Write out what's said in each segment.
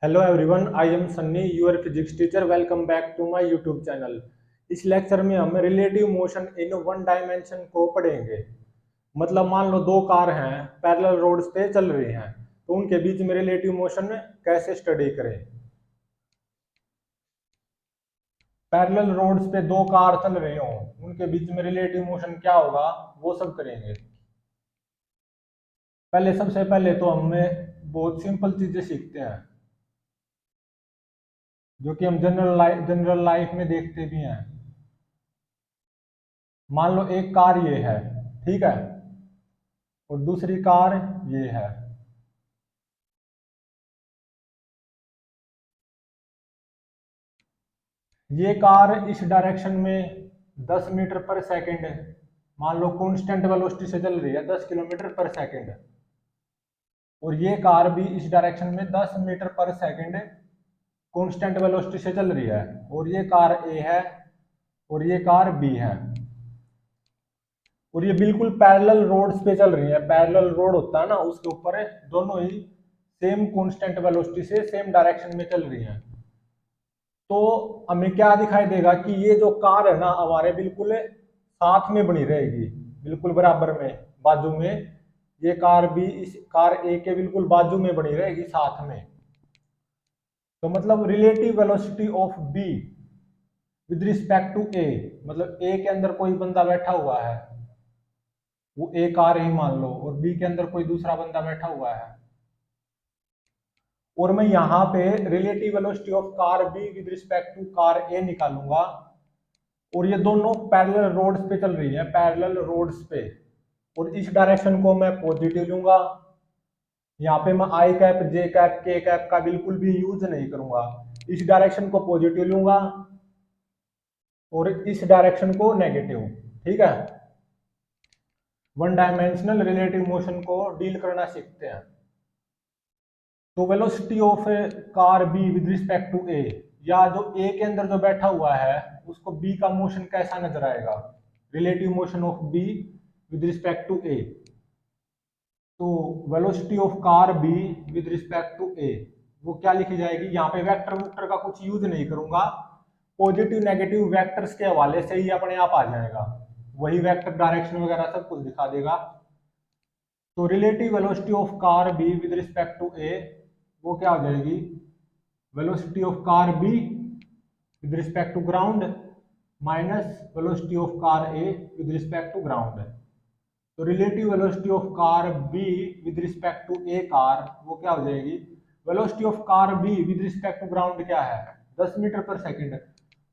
Hello everyone, I am Sunny, your physics teacher. Welcome back to my YouTube channel. इस lecture में हम relative motion in one dimension को पढ़ेंगे। मतलब मान लो दो कार हैं, पैरेलल रोड्स पे चल रही हैं, तो उनके बीच में रिलेटिव मोशन कैसे स्टडी करें। पैरेलल रोड्स पे दो कार चल रही हो, उनके बीच में रिलेटिव मोशन क्या होगा, वो सब करेंगे। पहले सबसे पहले तो हमें बहुत सिंपल चीजें सीखते हैं, जो कि हम जनरल लाइफ में देखते भी हैं। मान लो एक कार ये है, ठीक है, और दूसरी कार ये है। ये कार इस डायरेक्शन में 10 मीटर पर सेकंड, मान लो कांस्टेंट वेलोसिटी से चल रही है 10 किलोमीटर पर सेकंड। और ये कार भी इस डायरेक्शन में 10 metre per second constant velocity से चल रही है। और ये कार ए है और ये कार बी है, और ये बिल्कुल पैरेलल रोड्स पे चल रही है। पैरेलल रोड होता है ना, उसके ऊपर दोनों ही सेम कांस्टेंट वेलोसिटी से सेम डायरेक्शन में चल रही हैं। तो हमें क्या दिखाई देगा कि ये जो कार है ना, हमारे बिल्कुल साथ में बनी रहेगी, बिल्कुल बराबर में, बाजू में। ये कार भी इस कार ए के बिल्कुल बाजू में बनी रहेगी, साथ में। तो मतलब relative velocity of B with respect to A, मतलब ए के अंदर कोई बंदा बैठा हुआ है, वो ए कार ही मान लो, और बी के अंदर कोई दूसरा बंदा बैठा हुआ है। और मैं यहाँ पे relative velocity of car B with respect to car A निकालूंगा। और ये दोनों पैरेलल रोड्स पे चल रही है, पैरेलल रोड्स पे। और इस डायरेक्शन को मैं पॉजिटिव लूंगा। यहाँ पे मैं आई कैप, जे कैप, के कैप का बिल्कुल भी यूज नहीं करूंगा। इस डायरेक्शन को पॉजिटिव लूंगा और इस डायरेक्शन को नेगेटिव। ठीक है, वन डायमेंशनल रिलेटिव मोशन को डील करना सीखते हैं। तो velocity of car B with respect to A, या जो ए के अंदर जो बैठा हुआ है उसको बी का मोशन कैसा नजर आएगा, relative motion of B with respect to A. तो velocity of car B with respect to A वो क्या लिखी जाएगी, यहाँ पे वेक्टर वुक्टर का कुछ यूज नहीं करूंगा, पॉजिटिव नेगेटिव वेक्टर्स के हवाले से ही अपने आप आ जाएगा, वही वेक्टर डायरेक्शन वगैरह सब कुछ दिखा देगा। तो relative velocity of car B with respect to A वो क्या हो जाएगी, velocity of car B with respect to ground minus velocity of car A with respect to ground. तो relative velocity of car B with respect to A car वो क्या हो जाएगी, velocity of car B with respect to ground क्या है, 10 metre per second.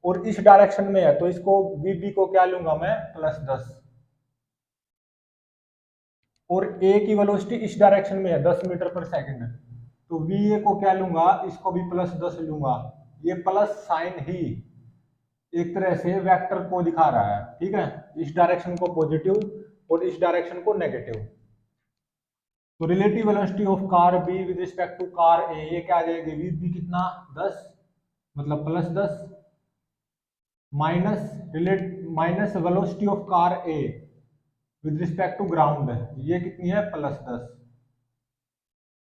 और इस direction में है, तो इसको वीबी को क्या लूंगा मैं, +10। और ए की वेलोसिटी इस डायरेक्शन में है 10 मीटर पर सेकंड, तो वी ए को क्या लूंगा, इसको भी +10 लूंगा। ये प्लस साइन ही एक तरह से वेक्टर को दिखा रहा है। ठीक है, इस डायरेक्शन को पॉजिटिव और इस डायरेक्शन को नेगेटिव। तो relative velocity of car B with respect to car A, ये क्या आ जाएगी, वी बी कितना 10, मतलब +10 minus minus velocity of car A with respect to ground, ये कितनी है, +10।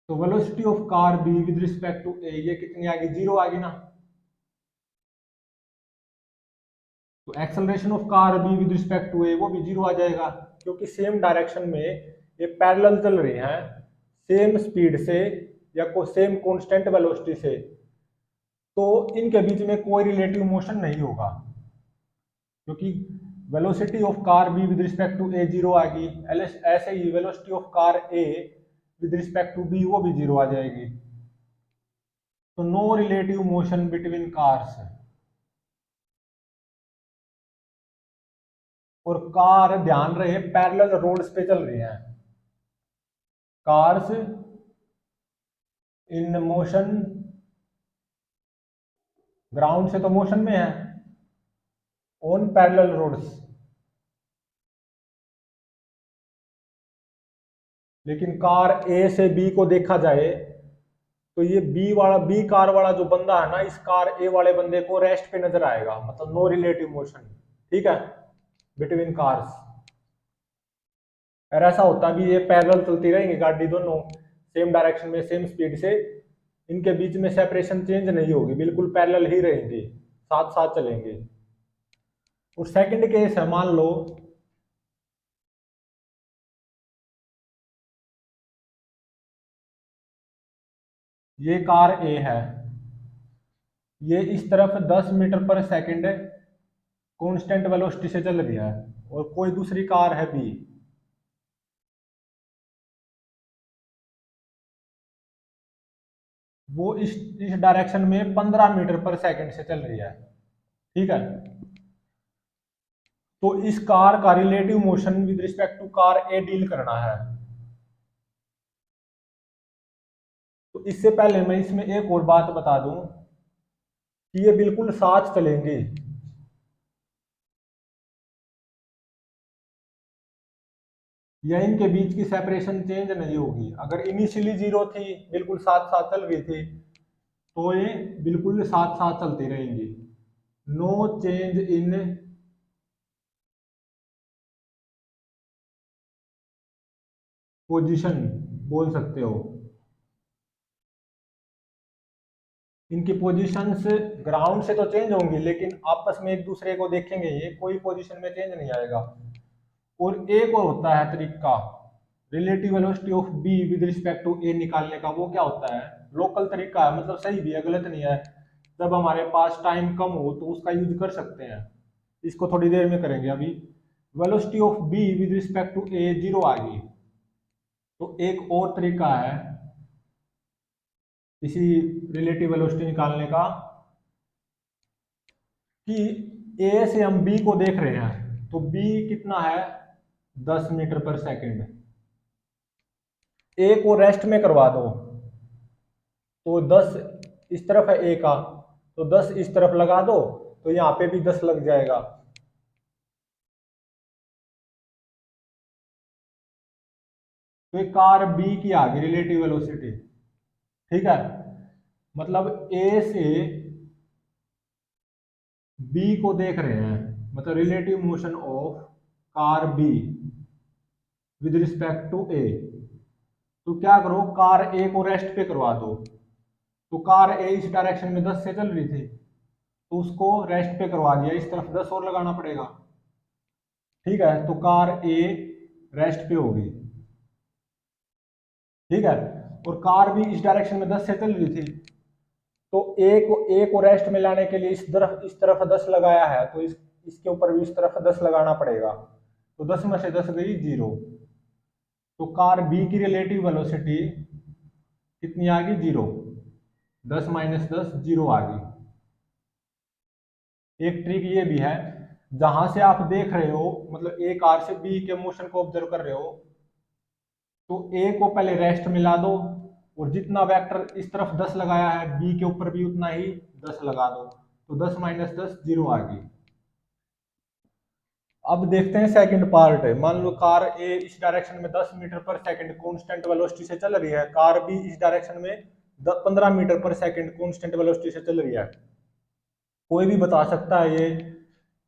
तो velocity of car B with respect to A ये कितनी आ गई, 0 आ गई ना। तो acceleration of car B with respect to A वो भी 0 आ जाएगा, क्योंकि सेम डायरेक्शन में ये पैरेलल चल रही हैं, सेम स्पीड से या को सेम कांस्टेंट वेलोसिटी से। तो इनके बीच में कोई रिलेटिव मोशन नहीं होगा, क्योंकि velocity of car B with respect to A 0 आ गई। ऐसे ही velocity of car A with respect to B वो भी 0 आ जाएगी। तो no relative motion between cars. और कार, ध्यान रहे, पैरेलल रोड्स पे चल रही हैं। कार्स इन मोशन, ग्राउंड से तो मोशन में है, ऑन पैरेलल रोड्स। लेकिन कार ए से बी को देखा जाए तो ये बी कार वाला जो बंदा है ना, इस कार ए वाले बंदे को रेस्ट पे नजर आएगा, मतलब नो रिलेटिव मोशन। ठीक है, बिटवीन कार्स। और ऐसा होता भी, ये पैरेलल चलती रहेंगी गाड़ी दोनों, सेम डायरेक्शन में सेम स्पीड से, इनके बीच में सेपरेशन चेंज नहीं होगी, बिल्कुल पैरेलल ही रहेंगे, साथ साथ चलेंगे। और सेकंड केस है, मान लो ये कार ए है, ये इस तरफ 10 metre per second constant velocity से चल रही है, और कोई दूसरी कार है बी, वो इस डायरेक्शन में 15 मीटर पर सेकंड से चल रही है। ठीक है, तो इस कार का relative motion with respect to car A deal करना है। तो इससे पहले मैं इसमें एक और बात बता दूं कि ये बिल्कुल साथ चलेंगे, या इनके बीच की सेपरेशन चेंज नहीं होगी। अगर इनिशियली जीरो थी, बिल्कुल साथ साथ चल रही थी, तो ये बिल्कुल साथ साथ चलती रहेंगी। नो चेंज इन पोजीशन बोल सकते हो। इनकी पोजीशंस ग्राउंड से तो चेंज होंगी, लेकिन आपस में एक दूसरे को देखेंगे, ये कोई पोजीशन में चेंज नहीं आएगा। और एक और होता है तरीका relative velocity of B with respect to A निकालने का। वो क्या होता है, लोकल तरीका है, मतलब सही भी है, गलत नहीं है। जब हमारे पास टाइम कम हो तो उसका यूज कर सकते हैं। इसको थोड़ी देर में करेंगे। अभी velocity of B with respect to A zero आ गई, तो एक और तरीका है इसी रिलेटिव वेलोसिटी निकालने का, कि ए से हम बी को देख रहे हैं, तो बी कितना है 10 मीटर पर सेकंड। ए को रेस्ट में करवा दो, तो 10 इस तरफ है ए का, तो 10 इस तरफ लगा दो, तो यहाँ पे भी 10 लग जाएगा। तो ये कार बी की आ गई रिलेटिव वेलोसिटी। ठीक है, मतलब ए से बी को देख रहे हैं, मतलब relative motion of car B with respect to A. तो क्या करो, कार ए को रेस्ट पे करवा दो। तो कार ए इस डायरेक्शन में 10 से चल रही थी, तो उसको रेस्ट पे करवा दिया, इस तरफ 10 और लगाना पड़ेगा। ठीक है, तो कार ए रेस्ट पे होगी। ठीक है, और कार भी इस डायरेक्शन में 10 से चल रही थी, तो ए को रेस्ट में लाने के लिए इस तरफ 10 लगाया है, तो इसके ऊपर भी इस तरफ 10 लगाना पड़ेगा। तो 10 में से 10 गई जीरो, तो कार बी की रिलेटिव वेलोसिटी कितनी आ गई, जीरो। 10 माइनस 10 जीरो आ गई। एक ट्रिक ये भी है, जहां से आप देख रहे हो, मतलब ए कार से बी के मोशन को ऑब्जर्व कर रहे हो, तो ए को पहले रेस्ट में ला दो, और जितना वेक्टर इस तरफ 10 लगाया है, बी के ऊपर भी उतना ही 10 लगा दो, तो 10 माइनस 10 जीरो आ गई। अब देखते हैं सेकंड पार्ट है। मान लो कार ए इस डायरेक्शन में 10 metre per second constant velocity से चल रही है, कार बी इस डायरेक्शन में 15 metre per second constant velocity से चल रही है। कोई भी बता सकता है ये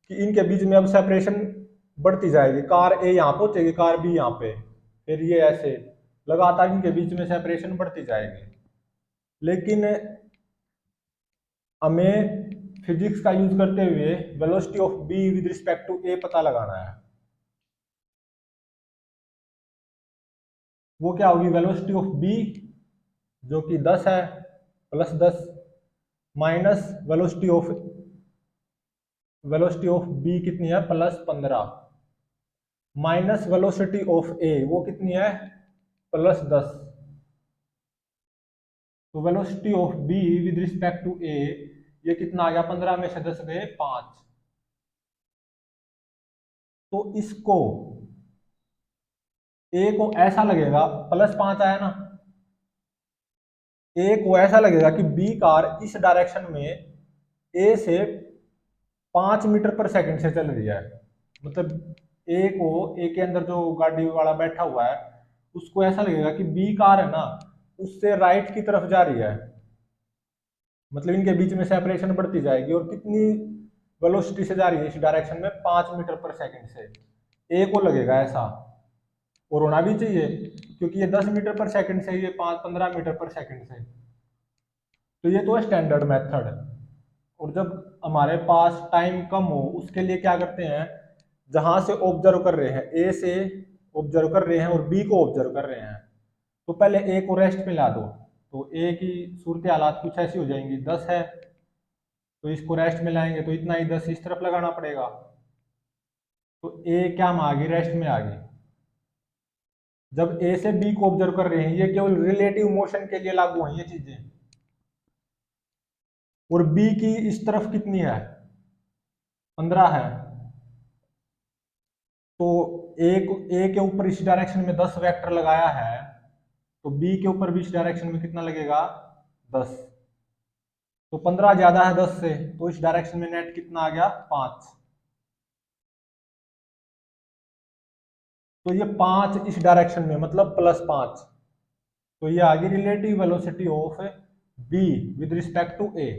कि इनके बीच में अब सेपरेशन बढ़ती जाएगी, कार ए यहाँ पहुंचेगी, कार बी यहाँ पे, फिर ये ऐसे लगातार इनके बीच में सेपरेशन बढ़ती जाएगी। लेकिन हमें फिजिक्स का यूज करते हुए velocity of B with respect to A पता लगाना है। वो क्या होगी, वेलोसिटी ऑफ बी जो कि 10 है, plus 10 minus velocity of B कितनी है, plus 15, minus velocity of A वो कितनी है, प्लस 10। तो velocity of B with respect to A ये कितना आ गया, 15 में से 10 गए 5। तो इसको ए को ऐसा लगेगा, प्लस 5 आया ना, ए को ऐसा लगेगा कि बी कार इस डायरेक्शन में ए से 5 मीटर पर सेकंड से चल रही है। मतलब ए के अंदर जो गाड़ी वाला बैठा हुआ है, उसको ऐसा लगेगा कि बी कार है ना, उससे राइट की तरफ जा रही है। मतलब इनके बीच में सेपरेशन बढ़ती जाएगी, और कितनी वेलोसिटी से जा रही है इस डायरेक्शन में, 5 मीटर पर सेकंड से। ए को लगेगा ऐसा, और होना भी चाहिए, क्योंकि ये 10 मीटर पर सेकंड से, ये 15 मीटर पर सेकंड से। तो ये तो है स्टैंडर्ड मेथड। और जब हमारे पास टाइम कम हो उसके लिए क्या करते हैं, जहां से ऑब्जर्व कर रहे हैं, ए से ऑब्जर्व कर रहे हैं और बी को ऑब्जर्व कर रहे हैं, तो पहले ए को रेस्ट में ला दो। तो ए की सूरत हालात कुछ ऐसी हो जाएंगी, 10 है तो इसको रेस्ट में लाएंगे तो इतना ही 10 इस तरफ लगाना पड़ेगा। तो ए क्या में आ गई, रेस्ट में आ गई। जब ए से बी को ऑब्जर्व कर रहे हैं, ये केवल रिलेटिव मोशन के लिए लागू है ये चीजें। और बी की इस तरफ कितनी है, 15 है। तो ए के ऊपर इस डायरेक्शन में 10 वेक्टर लगाया है, तो बी के ऊपर भी इस डायरेक्शन में कितना लगेगा, 10। तो 15 ज्यादा है 10 से, तो इस डायरेक्शन में नेट कितना आ गया, 5। तो ये 5 इस डायरेक्शन में मतलब +5। तो ये आ गई relative velocity of B with respect to A.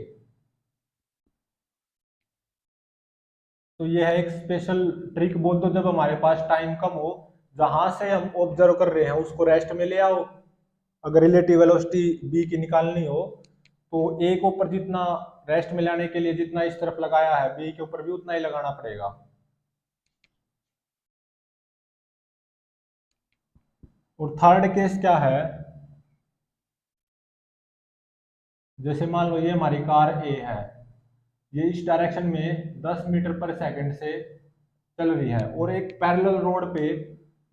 तो ये है एक स्पेशल ट्रिक बोल दो, जब हमारे पास टाइम कम हो, जहां से हम ऑब्जर्व कर रहे हैं उसको रेस्ट में ले आओ। अगर रिलेटिव वेलोसिटी बी की निकालनी हो तो ए के ऊपर जितना रेस्ट में लाने के लिए जितना इस तरफ लगाया है, बी के ऊपर भी उतना ही लगाना पड़ेगा। और थर्ड केस क्या है, जैसे मान लो ये हमारी कार ए है, ये इस डायरेक्शन में 10 मीटर पर सेकंड से चल रही है, और एक पैरेलल रोड पे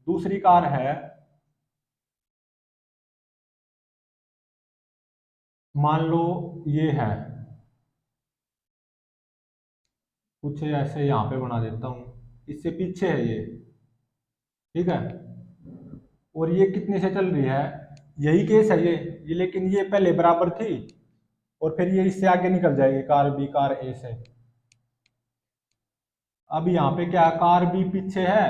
दूसरी कार है, मान लो ये है, कुछ ऐसे यहाँ पे बना देता हूँ, इससे पीछे है ये, ठीक है। और ये कितने से चल रही है, यही केस है ये लेकिन ये पहले बराबर थी और फिर ये इससे आगे निकल जाएगी कार बी कार ए से। अब यहाँ पे क्या, कार बी पीछे है,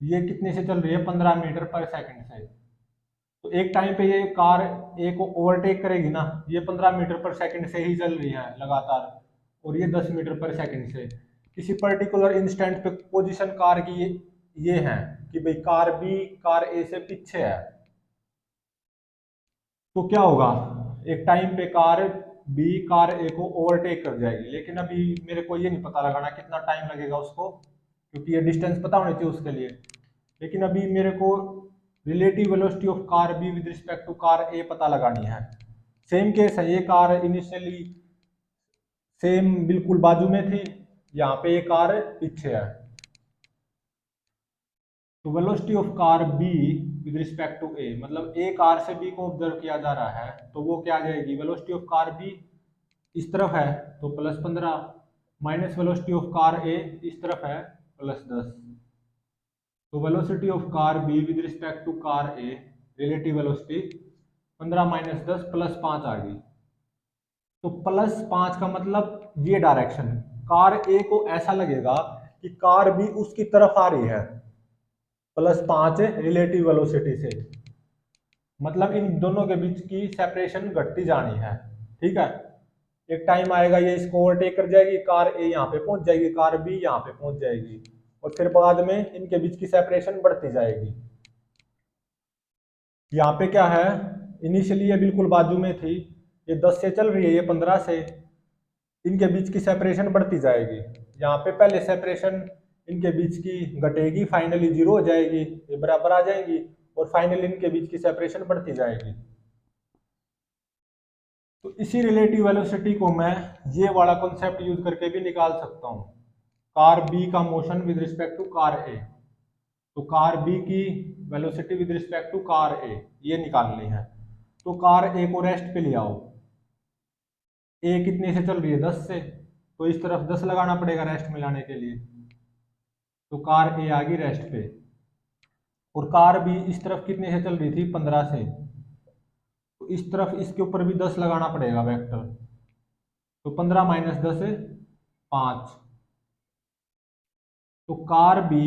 ये कितने से चल रही है, 15 मीटर पर सेकंड से। तो एक टाइम पे ये कार ए को ओवरटेक करेगी ना, ये 15 मीटर पर सेकंड से ही चल रही है लगातार, और ये 10 मीटर पर सेकंड से। किसी पर्टिकुलर इंस्टेंट पे पोजीशन कार की ये है कि भाई कार बी कार ए से पीछे है। तो क्या होगा, एक टाइम पे कार बी कार ए को ओवरटेक कर जाएगी, लेकिन अभी मेरे को ये नहीं पता लगाना कितना टाइम लगेगा उसको, क्योंकि ये डिस्टेंस पता होनी चाहिए उसके लिए। लेकिन अभी मेरे को relative velocity of car B with respect to car A पता लगानी है। सेम केस है, ये कार इनिशियली सेम बिल्कुल बाजू में थी, यहाँ पे ये कार पीछे है। तो velocity of car B with respect to A, मतलब ए कार से बी को ऑब्जर्व किया जा रहा है, तो वो क्या आ जाएगी, वेलोसिटी ऑफ कार बी इस तरफ है तो +15, minus velocity of car A इस तरफ है +10। तो velocity of car B with respect to car A, relative velocity 15 - 10 +5 आ गई। तो +5 का मतलब ये डायरेक्शन, कार ए को ऐसा लगेगा कि कार बी उसकी तरफ आ रही है, +5 रिलेटिव वेलोसिटी से, मतलब इन दोनों के बीच की सेपरेशन घटती जानी है, ठीक है। एक टाइम आएगा ये इसको ओवरटेक कर जाएगी, कार ए यहाँ पे पहुंच जाएगी, कार बी यहाँ पे पहुंच जाएगी, और फिर बाद में इनके बीच की सेपरेशन बढ़ती जाएगी। यहाँ पे क्या है, इनिशियली ये बिल्कुल बाजू में थी, ये 10 से चल रही है, ये 15 से, इनके बीच की सेपरेशन बढ़ती जाएगी। यहाँ पे पहले सेपरेशन इनके बीच की घटेगी, फाइनली 0 हो जाएगी, ये बराबर आ जाएंगी, और फाइनली इनके बीच की सेपरेशन बढ़ती जाएगी। तो इसी रिलेटिव वेलोसिटी को मैं ये वाला कॉन्सेप्ट यूज करके भी निकाल सकता हूँ, कार बी का motion with respect to car A. तो कार बी की velocity with respect to car A ये निकालनी है। तो कार ए को रेस्ट पे ले आओ, ए कितने से चल रही है, 10 से, तो इस तरफ 10 लगाना पड़ेगा रेस्ट में लाने के लिए। तो कार ए आ गई रेस्ट पे, और कार बी इस तरफ कितने से चल रही थी, 15 से, तो इस तरफ इसके ऊपर भी 10 लगाना पड़ेगा वेक्टर। तो 15 - 10 5। तो कार बी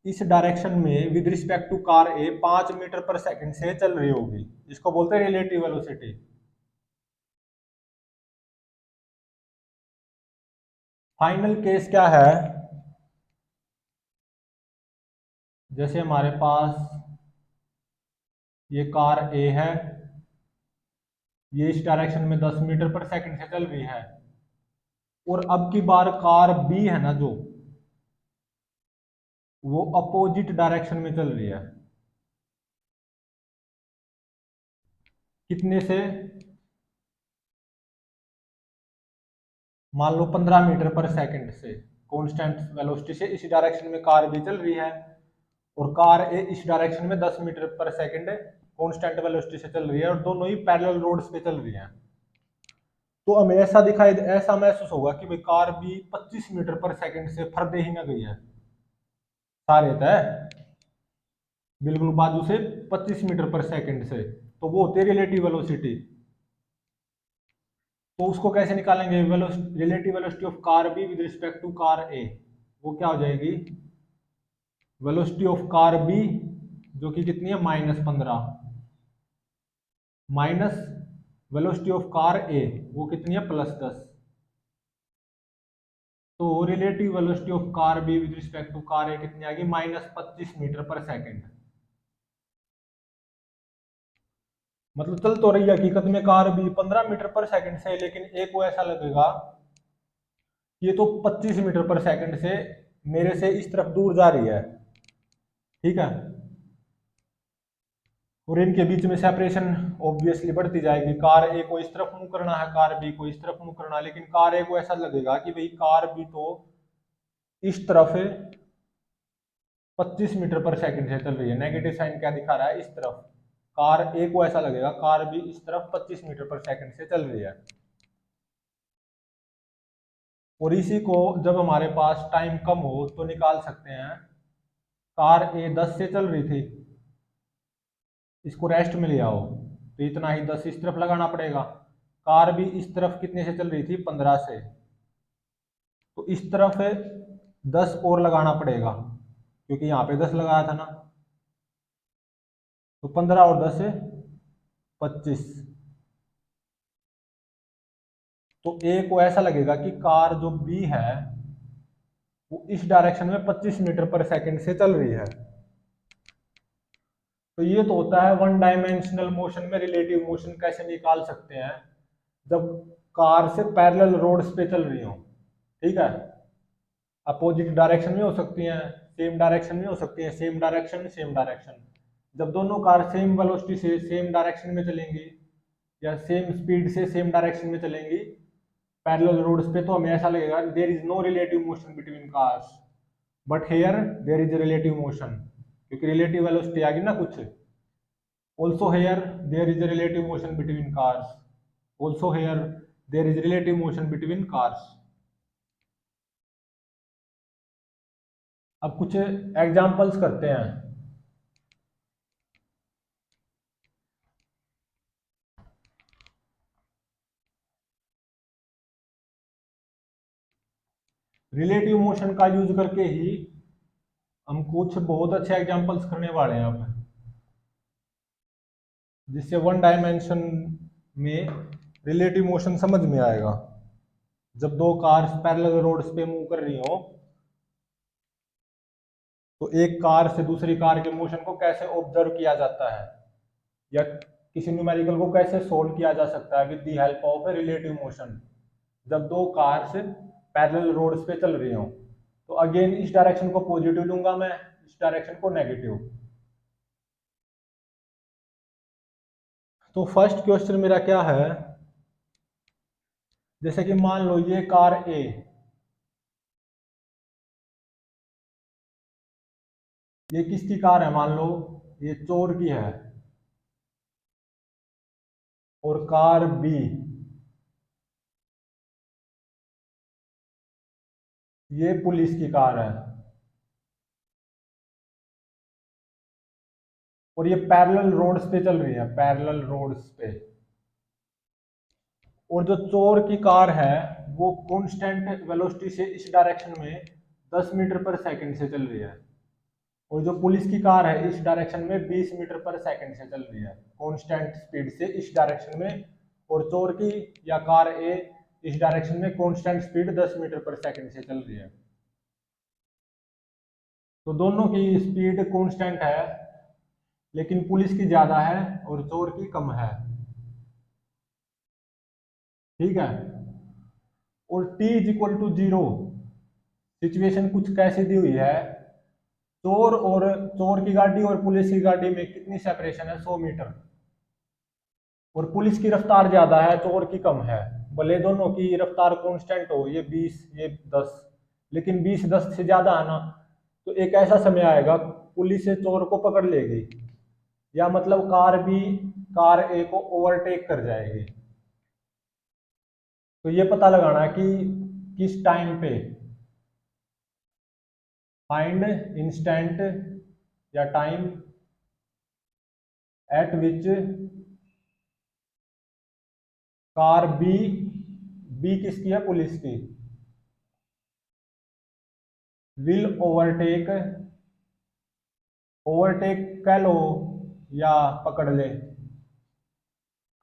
इस डायरेक्शन में with respect to car A 5 metre per second से चल रही होगी, इसको बोलते हैं रिलेटिव वेलोसिटी। फाइनल केस क्या है, जैसे हमारे पास ये कार ए है, ये इस डायरेक्शन में 10 मीटर पर सेकंड से चल रही है, और अब की बार कार बी है ना जो, वो अपोजिट डायरेक्शन में चल रही है। कितने से? मान लो 15 मीटर पर सेकंड से कांस्टेंट वेलोसिटी से इस डायरेक्शन में कार बी चल रही है, और कार ए इस डायरेक्शन में 10 metre per second constant velocity से चल रही है, और दोनों ही पैरेलल रोड्स पे चल रही हैं। तो हमें ऐसा महसूस होगा कि भाई car B 25 metre per second से फर्दे ही ना गई है, सारे तय बिल्कुल बाजू से 25 मीटर पर सेकंड से, तो वो होती है रिलेटिव वेलोसिटी। तो उसको कैसे निकालेंगे? Relative velocity of car B with respect to car A, वो क्या हो जाएगी? वेलोसिटी ऑफ कार बी जो कि कितनी है -15, minus velocity of car A वो कितनी है +10। तो relative velocity of car B with respect to car A कितनी आएगी? -25 मीटर पर सेकंड। मतलब चल तो रही है हकीकत में car B 15 metre per second से, लेकिन ए को ऐसा लगेगा ये तो 25 मीटर पर सेकंड से मेरे से इस तरफ दूर जा रही है, ठीक है। और इनके बीच में सेपरेशन ऑब्वियसली बढ़ती जाएगी। कार ए को इस तरफ मूव करना है, कार बी को इस तरफ मूव करना है, लेकिन कार ए को ऐसा लगेगा कि भाई कार बी तो इस तरफ 25 मीटर पर सेकंड से चल रही है। नेगेटिव साइन क्या दिखा रहा है? इस तरफ। कार ए को ऐसा लगेगा कार बी इस तरफ 25 मीटर पर सेकंड से चल रही है। और इसी को जब हमारे पास टाइम कम हो तो निकाल सकते हैं। कार ए 10 से चल रही थी, इसको रेस्ट में ले आओ तो इतना ही 10 इस तरफ लगाना पड़ेगा। कार भी इस तरफ कितने से चल रही थी? 15 से, तो इस तरफ 10 और लगाना पड़ेगा क्योंकि यहाँ पे 10 लगाया था ना, तो 15 और 10 25। तो ए को ऐसा लगेगा कि कार जो बी है वो इस डायरेक्शन में 25 मीटर पर सेकंड से चल रही है। तो ये तो होता है वन डायमेंशनल मोशन में रिलेटिव मोशन कैसे निकाल सकते हैं, जब कार से पैरेलल रोड्स पे चल रही हो, ठीक है। अपोजिट डायरेक्शन में हो सकती हैं, सेम डायरेक्शन में हो सकती हैं, सेम डायरेक्शन सेम डायरेक्शन। जब दोनों कार सेम वेलोसिटी से सेम डायरेक्शन में चलेंगी या सेम स्पीड से सेम डायरेक्शन में चलेंगी पैरेलल रोड्स पे, तो हमें ऐसा लगेगा there is no relative motion between cars, but here there is relative motion, क्योंकि रिलेटिव वेलोसिटी आ गई ना कुछ। Also here there is relative motion between cars, also here there is relative motion between cars. अब कुछ examples करते हैं। Relative motion का यूज करके ही हम कुछ बहुत अच्छे एग्जांपल्स करने वाले हैं अब, जिससे वन डायमेंशन में रिलेटिव मोशन समझ में आएगा। जब दो कार्स पैरेलल रोड्स पे मूव कर रही हो तो एक कार से दूसरी कार के मोशन को कैसे ऑब्जर्व किया जाता है, या किसी न्यूमेरिकल को कैसे सोल्व किया जा सकता है with the help of a relative motion, जब दो कार्स पैरेलल रोड्स पे चल रही हो। तो अगेन इस डायरेक्शन को पॉजिटिव लूंगा मैं, इस डायरेक्शन को नेगेटिव। तो फर्स्ट क्वेश्चन मेरा क्या है, जैसे कि मान लो ये कार ए, ये किसकी कार है? मान लो ये चोर की है, और कार बी ये पुलिस की कार है, और ये पैरेलल रोड्स पे चल रही है, पैरेलल रोड्स पे। और जो चोर की कार है वो कांस्टेंट वेलोसिटी से इस डायरेक्शन में 10 मीटर पर सेकंड से चल रही है, और जो पुलिस की कार है इस डायरेक्शन में 20 मीटर पर सेकंड से चल रही है कांस्टेंट स्पीड से इस डायरेक्शन में, और चोर की या कार ए इस डायरेक्शन में constant speed 10 metre per second से चल रही है। तो दोनों की स्पीड कांस्टेंट है, लेकिन पुलिस की ज्यादा है और चोर की कम है। ठीक है। और t is equal to 0, situation कुछ कैसी दी हुई है, चोर की गाड़ी और पुलिस की गाड़ी में कितनी सेपरेशन है, 100 मीटर, और पुलिस की रफ्तार ज्यादा है, चोर की कम है। भले दोनों की रफ्तार कांस्टेंट हो, ये 20 ये 10, लेकिन 20 10 से ज्यादा है ना, तो एक ऐसा समय आएगा पुलिस से चोर को पकड़ लेगी, या मतलब कार ए को ओवरटेक कर जाएगी। तो ये पता लगाना है कि किस टाइम पे, फाइंड इंस्टेंट या time at which car B किसकी है, पुलिस की, विल ओवरटेक कह लो या पकड़ ले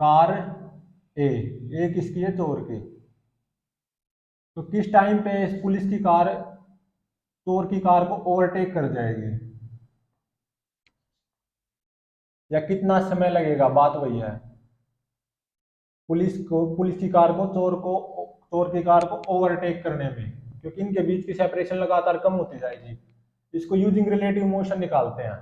कार ए किसकी है, चोर की। तो किस टाइम पे पुलिस की कार चोर की कार को ओवरटेक कर जाएगी, या कितना समय लगेगा, बात वही है। पुलिस की कार को चोर की कार को ओवरटेक करने में, क्योंकि इनके बीच की सेपरेशन लगातार कम होती जाएगी। इसको यूजिंग रिलेटिव मोशन निकालते हैं।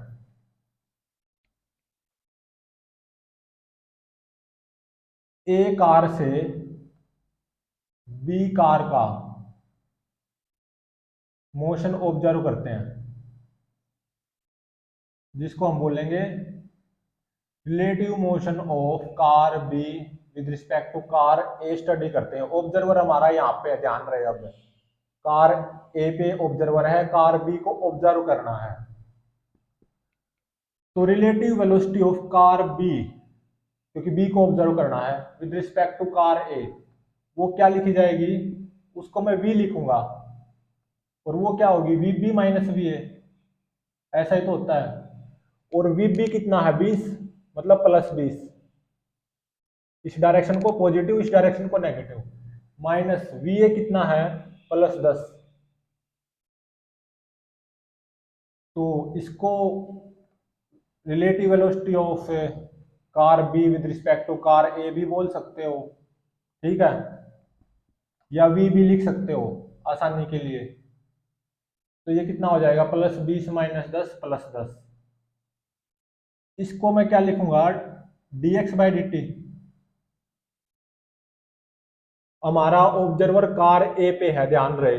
ए कार से बी कार का मोशन ऑब्जर्व करते हैं, जिसको हम बोलेंगे relative motion of car B with respect to car A study करते हैं। ऑब्जर्वर हमारा यहाँ पे, ध्यान रहे, अब कार ए पे ऑब्जर्वर है, कार बी को ऑब्जर्व करना है। तो relative velocity of car B, क्योंकि बी को ऑब्जर्व करना है, with respect to car A, वो क्या लिखी जाएगी, उसको मैं वी लिखूंगा, और वो क्या होगी, V B minus we A, ऐसा ही तो होता है। और वी बी कितना है, 20, मतलब प्लस 20, इस डायरेक्शन को पॉजिटिव, इस डायरेक्शन को नेगेटिव, माइनस वी ए कितना है, प्लस 10। तो इसको relative velocity of car B with respect to car A भी बोल सकते हो, ठीक है, या वी भी लिख सकते हो आसानी के लिए। तो ये कितना हो जाएगा, प्लस 20 माइनस 10 प्लस 10। इसको मैं क्या लिखूंगा, dx बाई डी टी। हमारा ऑब्जर्वर कार ए पे है, ध्यान रहे,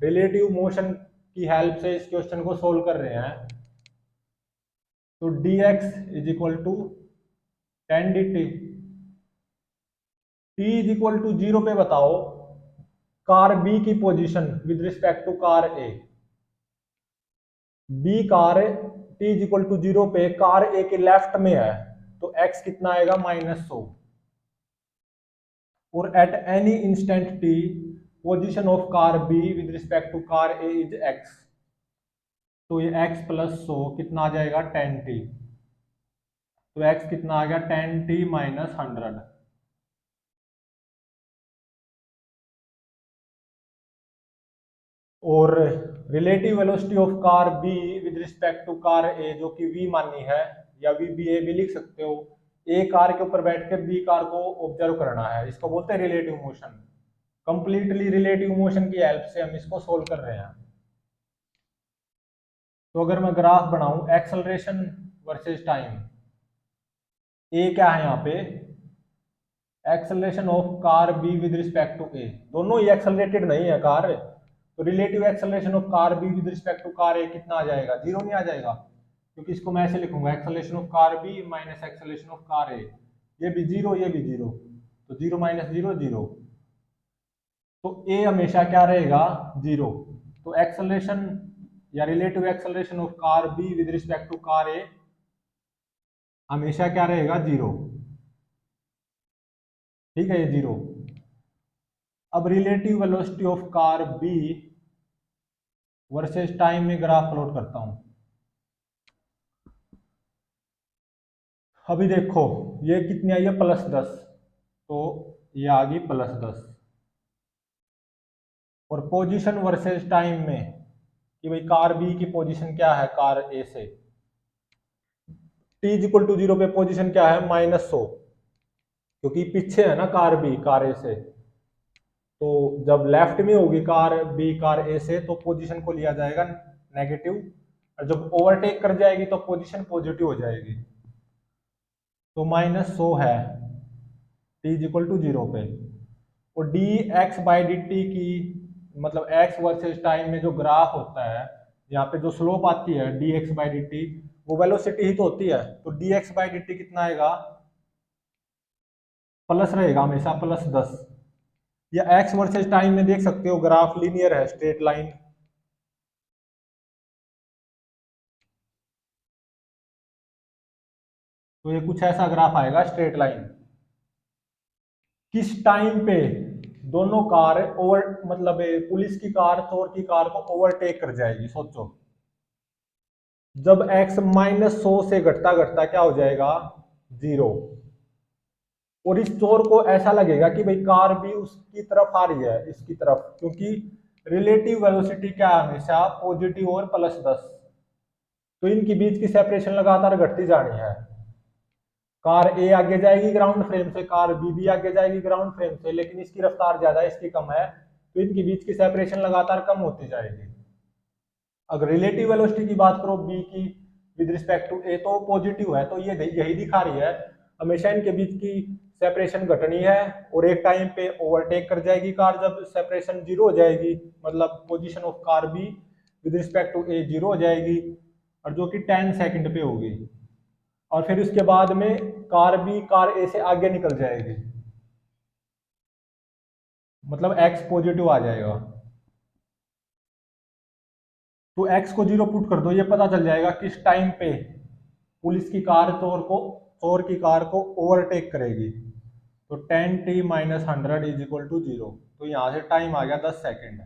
रिलेटिव मोशन की हेल्प से इस क्वेश्चन को सोल्व कर रहे हैं। तो dx is equal to 10 dt। t is equal to 0 पे बताओ कार बी की position with respect to car A. B car t is equal to 0 पे कार ए के लेफ्ट में है, तो x कितना आएगा, -100। और at any instant t position of car B with respect to car A is x। तो ये x प्लस 100 कितना आ जाएगा, 10t। तो x कितना आ गया, 10t माइनस 100। और relative velocity of car B with respect to car A, जो कि v मानी है, या वी बी ए भी लिख सकते हो, ए कार के ऊपर बैठ के बी कार को ऑब्जर्व करना है, इसको बोलते हैं relative motion. Completely relative motion की हेल्प से हम इसको सोल्व कर रहे हैं। तो अगर मैं ग्राफ बनाऊं, एक्सेलरेशन वर्सेस टाइम, ए क्या है यहाँ पे, acceleration of car B with respect to A, दोनों ही एक्सेलरेटेड नहीं है कार, तो relative acceleration of car B with respect to car A कितना आ जाएगा, 0 नहीं आ जाएगा, क्योंकि इसको मैं ऐसे लिखूंगा, acceleration of car B minus acceleration of car A, ये भी 0 ये भी 0, तो 0 माइनस 0 0, तो ए हमेशा क्या रहेगा, 0। तो एक्सेलरेशन या relative acceleration of car B with respect to car A हमेशा क्या रहेगा, 0, ठीक है, ये 0। अब relative velocity of car B versus time में ग्राफ प्लॉट करता हूं। अभी देखो ये कितनी आई है, +10, तो ये आ गई +10। और पोजीशन वर्सेस टाइम में कि भाई कार बी की पोजीशन क्या है कार ए से, t इक्वल टू 0 पे पोजीशन क्या है, -100, क्योंकि पीछे है ना कार बी कार ए से, तो जब लेफ्ट में होगी कार बी कार ए से तो पोजीशन को लिया जाएगा नेगेटिव, और जब ओवरटेक कर जाएगी तो पोजीशन पॉजिटिव हो जाएगी। तो -100 है t इज इक्वल टू 0 पे। और D x by D T की मतलब एक्स वर्सेस टाइम में जो ग्राफ होता है, यहाँ पे जो स्लोप आती है D x by D T, वो वेलोसिटी ही तो होती है। तो D x by D T कितना आएगा, प्लस रहेगा हमेशा, +10। या एक्स वर्सेस टाइम में देख सकते हो ग्राफ लीनियर है, स्ट्रेट लाइन। तो ये कुछ ऐसा ग्राफ आएगा स्ट्रेट लाइन। किस टाइम पे दोनों कार ओवर मतलब पुलिस की कार चोर की कार को ओवरटेक कर जाएगी, सोचो। जब x -100 से घटता घटता क्या हो जाएगा, 0। और इस चोर को ऐसा लगेगा कि भाई कार भी उसकी तरफ आ रही है, इसकी तरफ, क्योंकि रिलेटिव वेलोसिटी क्या है, हमेशा पॉजिटिव और +10। तो इनके बीच की सेपरेशन लगातार घटती जानी है। कार ए आगे जाएगी ग्राउंड फ्रेम से, कार बी भी आगे जाएगी ग्राउंड फ्रेम से, लेकिन इसकी रफ्तार ज्यादा है, इसकी कम है। तो इनके बीच की सेपरेशन लगातार कम होती जाएगी। अगर रिलेटिव वेलोसिटी की बात करो बी की विद रिस्पेक्ट टू ए, तो पॉजिटिव है, तो ये यही दिखा रही है हमेशा इनके बीच की सेपरेशन घटनी है। और एक टाइम पे ओवरटेक कर जाएगी कार, जब सेपरेशन 0 हो जाएगी, मतलब position of car B with respect to A 0 हो जाएगी, और जो कि 10 सेकंड पे होगी। और फिर उसके बाद में कार बी कार ए से आगे निकल जाएगी, मतलब एक्स पॉजिटिव आ जाएगा। तो एक्स को 0 पुट कर दो, ये पता चल जाएगा किस टाइम पे पुलिस की कार चोर की कार को ओवरटेक करेगी। तो 10t - 100 इज इक्वल टू 0। तो यहां से टाइम आ गया 10 सेकंड।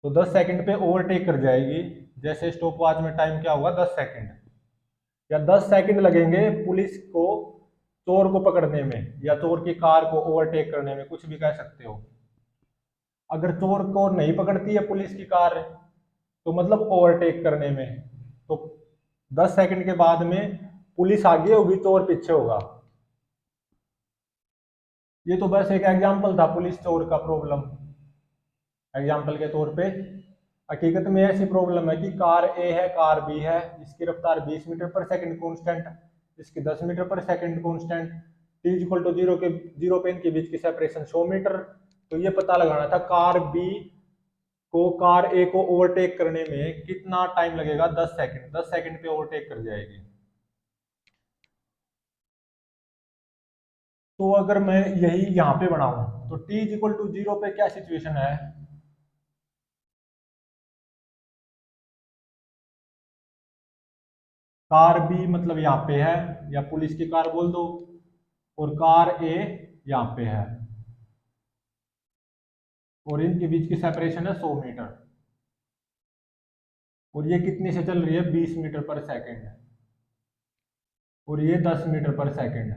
तो 10 सेकंड पे ओवरटेक कर जाएगी। जैसे स्टॉप वॉच में टाइम क्या होगा, 10 सेकंड। या 10 सेकंड लगेंगे पुलिस को चोर को पकड़ने में, या चोर की कार को ओवरटेक करने में, कुछ भी कह सकते हो। अगर चोर को नहीं पकड़ती है पुलिस की कार, तो मतलब ओवरटेक करने में, तो 10 सेकंड के बाद में पुलिस आगे होगी, चोर पीछे होगा। ये तो बस एक एग्जांपल था पुलिस चोर का प्रॉब्लम, एग्जांपल के तौर पे। हकीकत में ऐसी प्रॉब्लम है कि कार ए है कार बी है, इसकी रफ्तार 20 मीटर पर सेकंड कांस्टेंट, इसकी 10 metre per second constant, T equal to 0 पे इनके बीच की सेपरेशन 100 मीटर। तो ये पता लगाना था कार बी को कार ए को ओवरटेक करने में कितना टाइम लगेगा, 10 सेकंड। 10 सेकंड पे ओवरटेक कर जाएगी। तो अगर मैं यही यहाँ पे बनाऊं, तो t इक्वल टू 0 पे क्या सिचुएशन है, कार बी मतलब यहाँ पे है, या पुलिस की कार बोल दो, और कार ए यहाँ पे है, और इनके बीच की सेपरेशन है 100 मीटर। और ये कितनी से चल रही है, 20 मीटर पर सेकंड, और ये 10 मीटर पर सेकंड।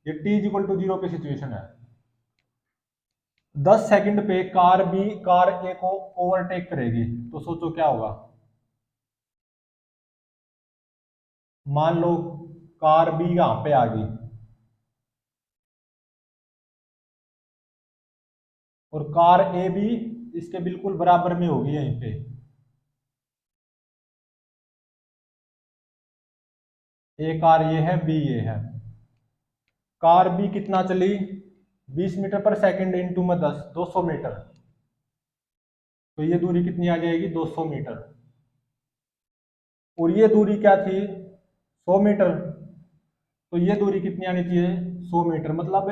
ये t इक्वल टू 0 पे सिचुएशन है। 10 सेकंड पे कार बी कार ए को ओवरटेक करेगी, तो सोचो क्या होगा। मान लो कार बी यहाँ पे आ गई, और कार ए भी इसके बिल्कुल बराबर में होगी यहीं पे। ए कार ये है, बी ये है। कार बी कितना चली, 20 मीटर पर सेकंड इंटू में 10, 200 मीटर। तो ये दूरी कितनी आ जाएगी, 200 मीटर। और ये दूरी क्या थी, 100 मीटर। तो ये दूरी कितनी आनी चाहिए, 100 मीटर। मतलब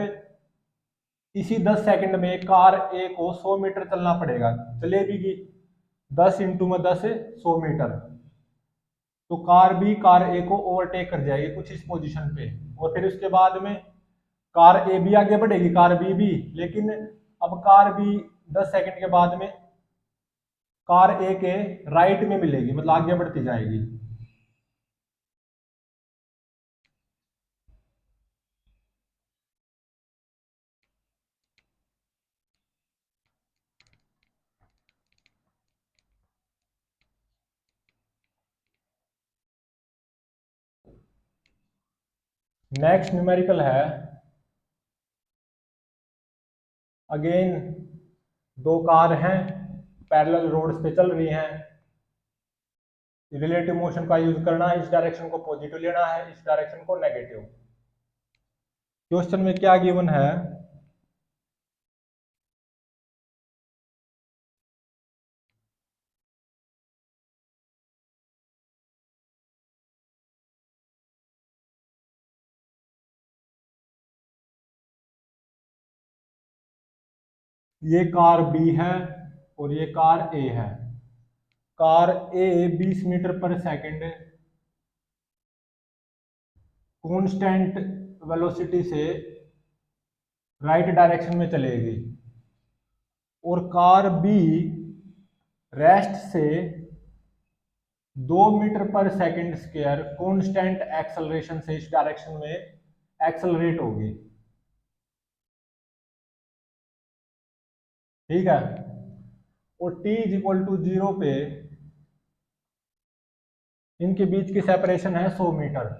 इसी 10 सेकंड में कार ए को 100 मीटर चलना पड़ेगा, चलेगी 10 इंटू में 10 100 मीटर। तो कार बी कार ए को ओवरटेक कर जाएगी कुछ इस पोजीशन पे। और फिर उसके बाद में कार ए भी आगे बढ़ेगी, कार बी भी, लेकिन अब कार बी 10 सेकंड के बाद में कार ए के राइट में मिलेगी, मतलब आगे बढ़ती जाएगी। नेक्स्ट न्यूमेरिकल है अगेन दो कार हैं, पैरेलल रोड्स पे चल रही हैं, रिलेटिव मोशन का यूज करना है, इस डायरेक्शन को पॉजिटिव लेना है, इस डायरेक्शन को नेगेटिव। क्वेश्चन में क्या गिवन है, ये कार बी है और ये कार ए है। Car a 20 metre per second constant velocity से राइट डायरेक्शन में चलेगी और कार बी रेस्ट से 2 metre per second square constant acceleration से इस डायरेक्शन में एक्सेलरेट होगी। ठीक है, और t इज इक्वल टू 0 पे इनके बीच की सेपरेशन है 100 मीटर।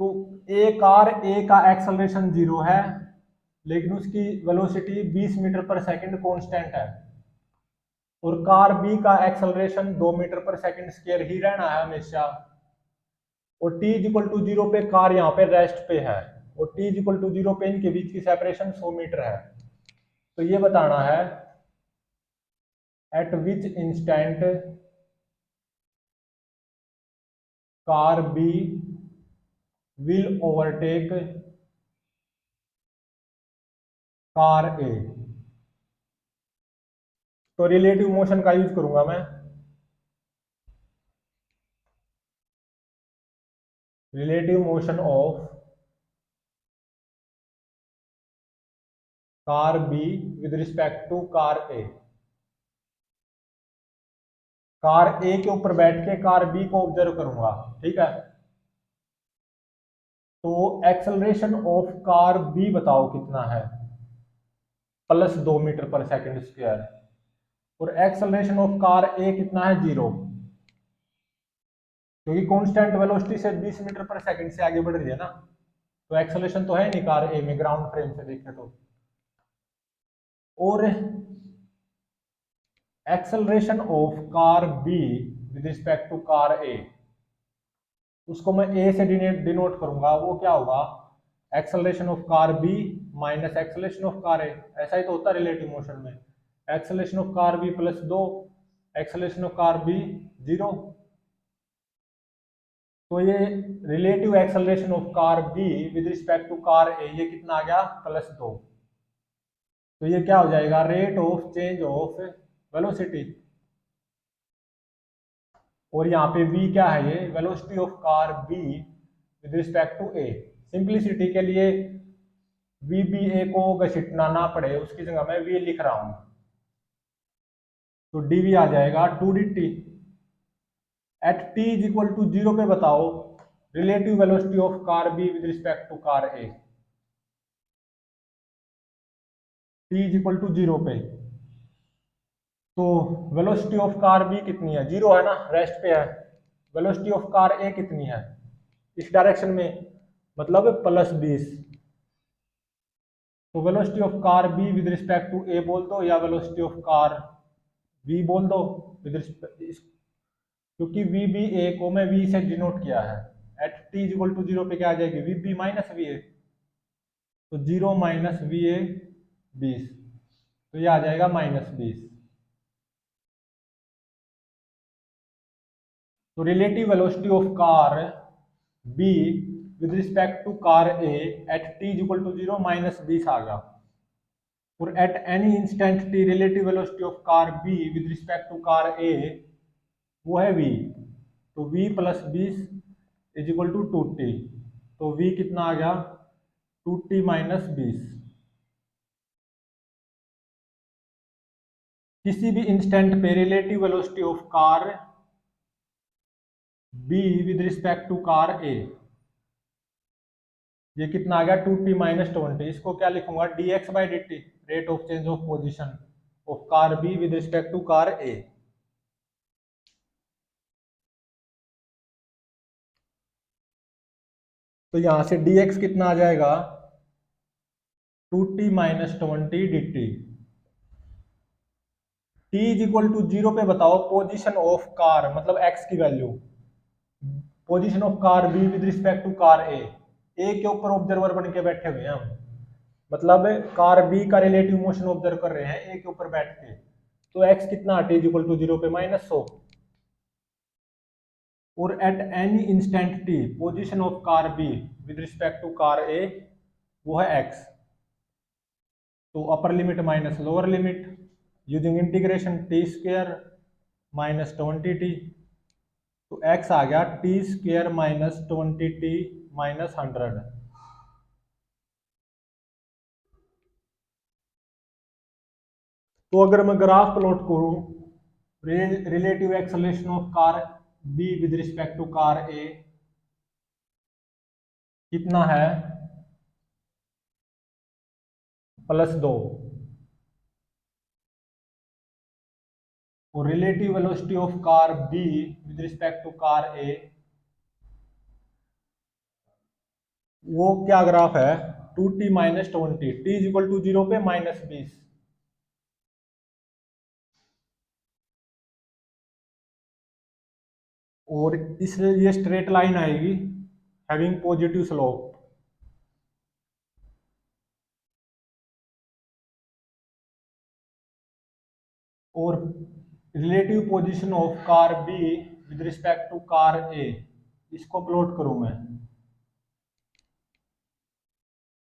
तो ए कार ए का एक्सेलरेशन 0 है, लेकिन उसकी velocity 20 metre per second constant है, और कार बी का acceleration 2 metre per second square ही रहना है हमेशा। और t इज इक्वल टू 0 पे कार यहाँ पे रेस्ट पे है, और t इज इक्वल टू 0 पे इनके बीच की सेपरेशन 100 मीटर है। तो ये बताना है at which instant car B will overtake car A. तो रिलेटिव मोशन का यूज करूंगा मैं, relative motion of car B with respect to car A. Car A के ऊपर बैठ के कार बी को ऑब्जर्व करूंगा। ठीक है, तो एक्सेलरेशन ऑफ कार बी बताओ कितना है, +2 मीटर पर सेकंड स्क्वायर, और एक्सेलरेशन ऑफ कार ए कितना है 0, क्योंकि कांस्टेंट वेलोसिटी से 20 मीटर पर सेकंड से आगे बढ़ रही है ना, तो एक्सेलरेशन तो है नहीं कार ए में ग्राउंड फ्रेम से देखें तो। और acceleration of car B with respect to car A, उसको मैं ए से डिनोट करूंगा, वो क्या होगा, acceleration of car B minus acceleration of car A. ऐसा ही तो होता है रिलेटिव मोशन में, acceleration of car B +2, acceleration of car B 0। तो ये relative acceleration of car B with respect to car A ये कितना आ गया, +2। तो ये क्या हो जाएगा, rate of change of velocity, और यहाँ पे v क्या है, ये velocity of car b with respect to a। Simplicity के लिए v b a को घसीटना ना पड़े उसकी जगह मैं v लिख रहा हूं, तो dv आ जाएगा 2dt। At t is equal to 0 पे बताओ relative velocity of car b with respect to car a, t is equal to 0 पे। तो वेलोसिटी ऑफ कार बी कितनी है, 0 है ना, रेस्ट पे है। वेलोसिटी ऑफ कार ए कितनी है इस डायरेक्शन में, मतलब +20। तो velocity of car B with respect to A बोल दो, या वेलोसिटी ऑफ कार बी बोल दो विद रिस्पेक्ट, क्योंकि वी बी ए को मैं वी से डिनोट किया है। At T is equal to 0 पे क्या आ जाएगी, we B minus we A, तो 0 माइनस वी ए 20, तो ये आ जाएगा -20। तो relative velocity of car B with respect to car A at T is equal to 0 -20 आ गया, और at any instant T relative velocity of car B with respect to car A वो है v। तो v +20 is equal to 2t, तो v कितना आ गया, 2t -20। किसी भी इंस्टेंट पे relative velocity of car b with respect to car a ये कितना आ गया, 2t -20। इसको क्या लिखूंगा, dx/dt, rate of change of position of car b with respect to car a। तो यहां से dx कितना आ जाएगा 2t minus 20 dt। t is equal to 0 पे बताओ पोजीशन ऑफ कार, मतलब x की value, position of car b with respect to car a। a के ऊपर ऑब्जर्वर बन के बैठे हुए हैं हम, मतलब कार b का रिलेटिव मोशन ऑब्जर्व कर रहे हैं a के ऊपर बैठ के। तो x कितना t इज इक्वल टू 0 पे -100। और at any instant t position of car b with respect to car a वो है x। तो upper limit minus lower limit using integration t square minus 20t। तो x आ गया T square minus 20t minus 100। तो अगर मैं graph plot करूं relative acceleration of car b with respect to car a कितना है +2, और relative velocity of car b with respect to car a वो क्या ग्राफ है 2t minus 20, t is equal to 0 पे -20। और इसलिए ये स्ट्रेट लाइन आएगी हैविंग पॉजिटिव स्लोप। और relative position of car B with respect to car A, इसको प्लॉट करूं मैं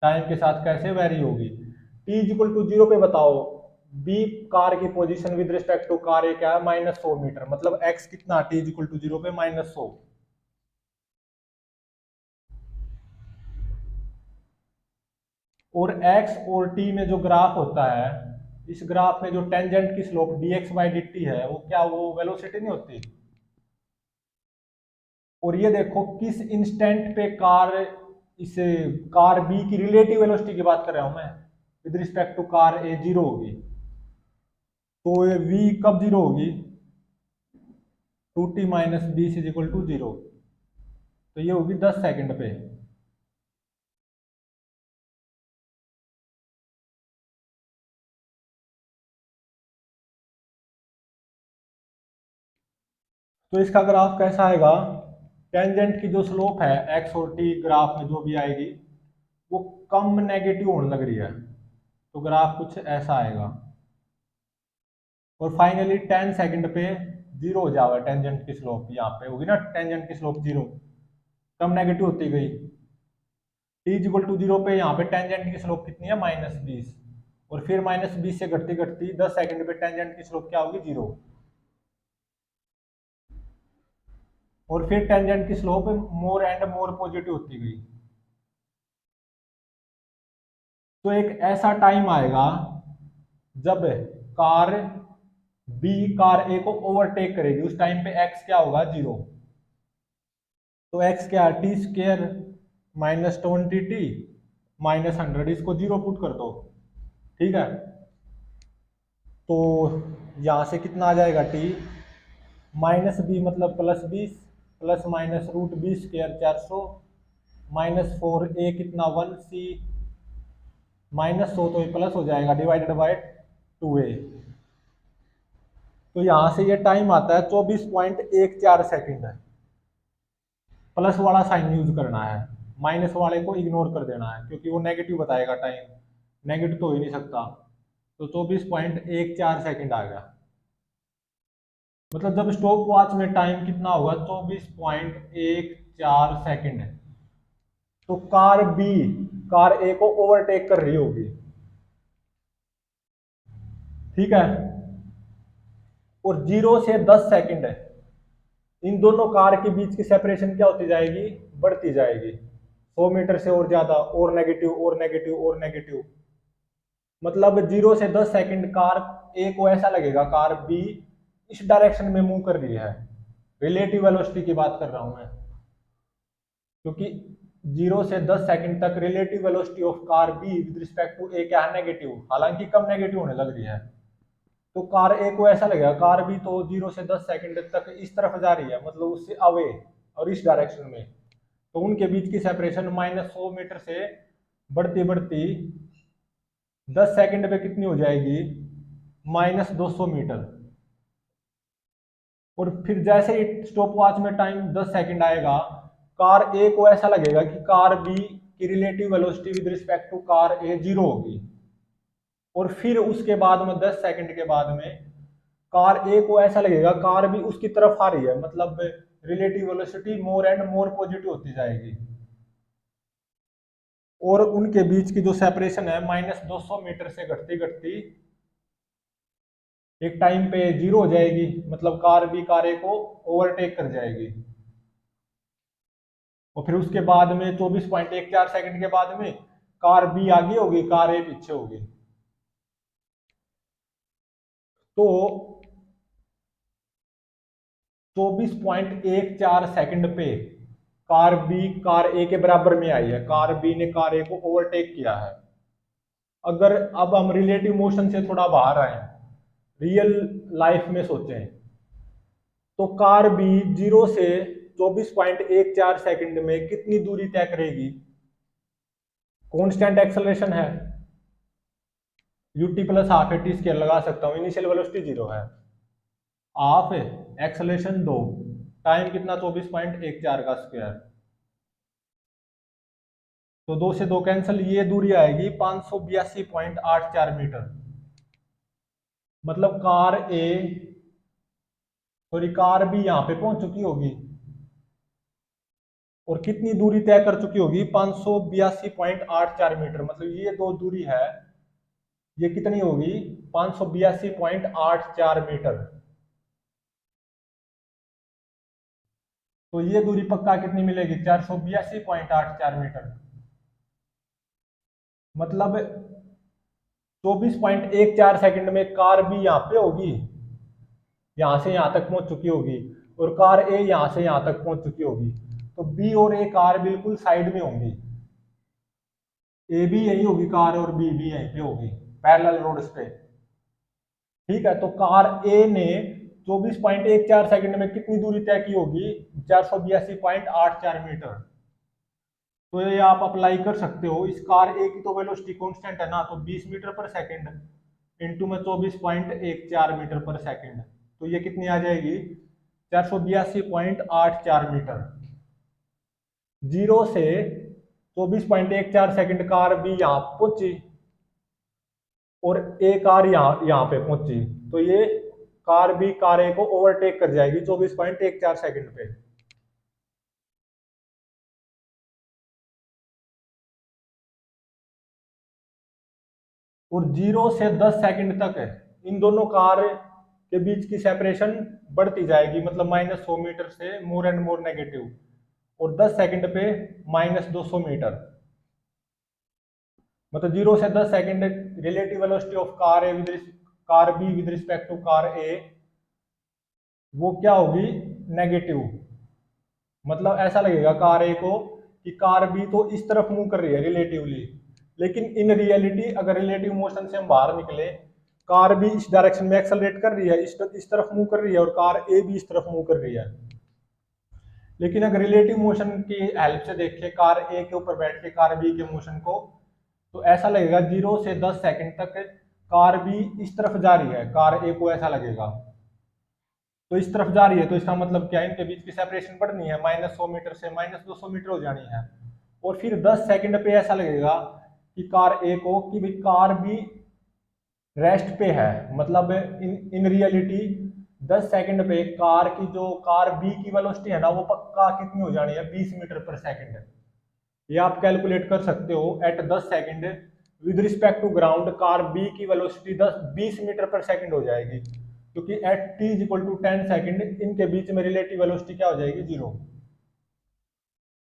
टाइम के साथ कैसे वेरी होगी। t इज इक्वल टू 0 पे बताओ b कार की position with respect to car A क्या है -100 मीटर, मतलब x कितना t इज इक्वल टू 0 पे -100। और x और t में जो ग्राफ होता है, इस ग्राफ में जो टेंजेंट की स्लोप dx बाई dt है वो क्या, वो वेलोसिटी नहीं होती। और ये देखो किस इंस्टेंट पे कार, इसे कार बी की रिलेटिव वेलोसिटी की बात कर रहा हूं मैं, विद रिस्पेक्ट टू कार ए 0 होगी। तो ये v कब 0 होगी 2t minus b is equal to 0। तो ये होगी 10 सेकंड पे। तो इसका ग्राफ कैसा आएगा, टेंजेंट की जो स्लोप है x और t ग्राफ में जो भी आएगी वो कम नेगेटिव होने लग रही है, तो ग्राफ कुछ ऐसा आएगा। और फाइनली 10 सेकंड पे 0 हो जाएगा टेंजेंट की स्लोप, यहाँ पे होगी ना टेंजेंट की स्लोप 0, कम नेगेटिव होती गई। t इज इक्वल टू 0 पे यहाँ पे टेंजेंट की स्लोप कितनी है -20, और फिर -20 से घटती घटती 10 सेकंड पे टेंजेंट की स्लोप क्या होगी 0, और फिर टेंजेंट की slope more and more positive होती गई। तो एक ऐसा टाइम आएगा जब कार बी कार ए को ओवरटेक करेगी, उस टाइम पे x क्या होगा 0। तो x क्या है T square minus 20t minus 100, इसको 0 पुट कर दो, ठीक है। तो यहां से कितना आ जाएगा t -b मतलब +20 plus minus root b square 400 -4 a कितना 1c -100, तो ये प्लस हो जाएगा डिवाइडेड बाय 2a। तो यहां से ये टाइम आता है 24.14 सेकंड है। प्लस वाला साइन यूज करना है, माइनस वाले को इग्नोर कर देना है क्योंकि वो नेगेटिव बताएगा टाइम, नेगेटिव तो हो ही नहीं सकता। तो 24.14 सेकंड आ गया, मतलब जब स्टॉप वॉच में टाइम कितना होगा 24.14 सेकंड है, तो कार बी कार ए को ओवरटेक कर रही होगी, ठीक है। और 0 से 10 सेकंड है, इन दोनों कार के बीच की सेपरेशन क्या होती जाएगी, बढ़ती जाएगी 100 मीटर से और ज्यादा, और नेगेटिव और नेगेटिव और नेगेटिव। मतलब 0 से 10 सेकंड कार ए को ऐसा लगेगा कार बी इस डायरेक्शन में मूव कर रही है, रिलेटिव वेलोसिटी की बात कर रहा हूं मैं, क्योंकि 0 से 10 सेकंड तक relative velocity of car B with respect to A क्या है नेगेटिव, हालांकि कम नेगेटिव होने लग रही है। तो कार ए को ऐसा लगेगा कार बी तो 0 से 10 सेकंड तक इस तरफ जा रही है, मतलब उससे अवे और इस डायरेक्शन में, तो उनके बीच की सेपरेशन -100 मीटर से बढ़ती बढ़ती 10 सेकंड पे कितनी हो जाएगी, -200 मीटर। और फिर जैसे ही स्टॉप वॉच में टाइम 10 सेकंड आएगा, कार ए को ऐसा लगेगा कि कार बी की relative velocity with respect to car ए 0 होगी। और फिर उसके बाद में 10 सेकंड के बाद में कार ए को ऐसा लगेगा कार बी उसकी तरफ आ रही है, मतलब relative velocity more and more positive होती जाएगी। और उनके बीच की जो सेपरेशन है -200 मीटर से घटती घटती एक टाइम पे 0 हो जाएगी, मतलब कार बी कार ए को ओवरटेक कर जाएगी। और फिर उसके बाद में 24.14 सेकंड के बाद में कार बी आगे होगी, कार ए पीछे होगी। तो 24.14 सेकंड पे कार बी कार ए के बराबर में आई है, कार बी ने कार ए को ओवरटेक किया है। अगर अब हम रिलेटिव मोशन से थोड़ा बाहर आए, रियल लाइफ में सोचें, तो कार बी 0 से 24.14 सेकंड में कितनी दूरी तय करेगी। कांस्टेंट एक्सेलरेशन है, ut plus half a T square लगा सकता हूं, इनिशियल वेलोसिटी 0 है, हाफ एक्सेलरेशन 2, टाइम कितना 24.14 का स्क्वायर, तो 2 से 2 कैंसिल, ये दूरी आएगी 582.84 मीटर। मतलब कार ए सॉरी कार बी यहां पे पहुंच चुकी होगी और कितनी दूरी तय कर चुकी होगी, 582.84 मीटर। मतलब ये दो दूरी है, ये कितनी होगी, 582.84 मीटर। तो ये दूरी पक्का कितनी मिलेगी, 482.84 मीटर। मतलब 24.14 सेकंड में कार बी यहाँ पे होगी, यहां से यहां तक पहुंच चुकी होगी, और कार ए यहां से यहां तक पहुंच चुकी होगी। तो बी और ए कार बिल्कुल साइड में होंगी, ए भी यही होगी कार और बी भी यहीं पे होगी पैरेलल रोड्स पे। ठीक है, तो कार ए ने 24.14 सेकंड में कितनी दूरी तय की होगी, 482.84 मीटर। तो ये आप अप्लाई कर सकते हो, इस कार ए की तो वेलोसिटी कांस्टेंट है ना, तो 20 मीटर पर सेकंड इंटू में 24.14 मीटर पर सेकंड, तो ये कितनी आ जाएगी, 482.84 मीटर। 0 से 24.14 सेकंड कार भी यहाँ पहुंची और ए कार यहाँ पे पहुंची, तो ये कार भी कार ए को ओवरटेक कर जाएगी 24.14 सेकंड पे। और 0 से 10 सेकंड तक है इन दोनों कार के बीच की सेपरेशन बढ़ती जाएगी, मतलब -100 मीटर से मोर एंड मोर नेगेटिव, और 10 सेकंड पे -200 मीटर। मतलब 0 से 10 second relative velocity of car B with respect to car A वो क्या होगी, नेगेटिव। मतलब ऐसा लगेगा कार ए को कि कार बी तो इस तरफ मूव कर रही है रिलेटिवली, लेकिन इन रियलिटी अगर रिलेटिव मोशन से हम बाहर निकले, कार बी इस डायरेक्शन में एक्सेलरेट कर रही है, इस तरफ मूव कर रही है, और कार ए भी इस तरफ मूव कर रही है। लेकिन अगर रिलेटिव मोशन की हेल्प से देखें कार ए के ऊपर बैठ के कार बी के मोशन को, तो ऐसा लगेगा 0 से 10 सेकंड तक कार बी इस तरफ जा रही है, कार ए को ऐसा लगेगा तो इस तरफ जा रही है, तो इसका मतलब क्या है, इनके बीच की सेपरेशन बढ़नी है, -100 मीटर से -200 मीटर हो जानी है। और फिर 10 सेकंड पे ऐसा लगेगा कि कार ए को कि भाई कार बी रेस्ट पे है, मतलब इन रियलिटी 10 सेकंड पे कार की जो कार बी की वेलोसिटी है ना, वो पक्का कितनी हो जानी है, 20 मीटर पर सेकंड। ये आप कैलकुलेट कर सकते हो, at 10 second with respect to ground car B की वेलोसिटी 20 मीटर पर सेकंड हो जाएगी, क्योंकि at T is equal to 10 second इनके बीच में रिलेटिव वेलोसिटी क्या हो जाएगी, 0।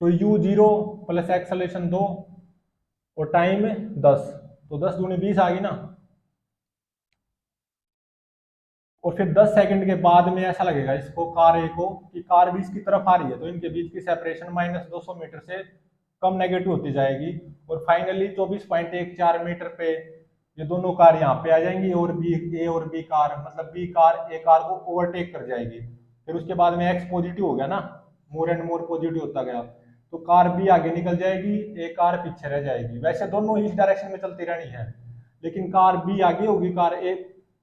तो u 0 प्लस एक्सेलरेशन 2 और टाइम 10, तो 10 दूनी 20 आ गई ना। और फिर 10 सेकंड के बाद में ऐसा लगेगा इसको कार ए को कि कार भी इसकी तरफ आ रही है, तो इनके बीच की सेपरेशन -200 मीटर से कम नेगेटिव होती जाएगी, और फाइनली 24.14 मीटर पे ये दोनों कार यहाँ पे आ जाएंगी, और ए और बी कार मतलब बी कार ए कार को ओवरटेक कर जाएगी। फिर उसके बाद में एक्स पॉजिटिव हो गया ना, मोर एंड मोर पॉजिटिव होता गया, तो कार बी आगे निकल जाएगी, एक कार पीछे रह जाएगी। वैसे दोनों इस डायरेक्शन में चलती रहनी है, लेकिन कार बी आगे होगी, कार ए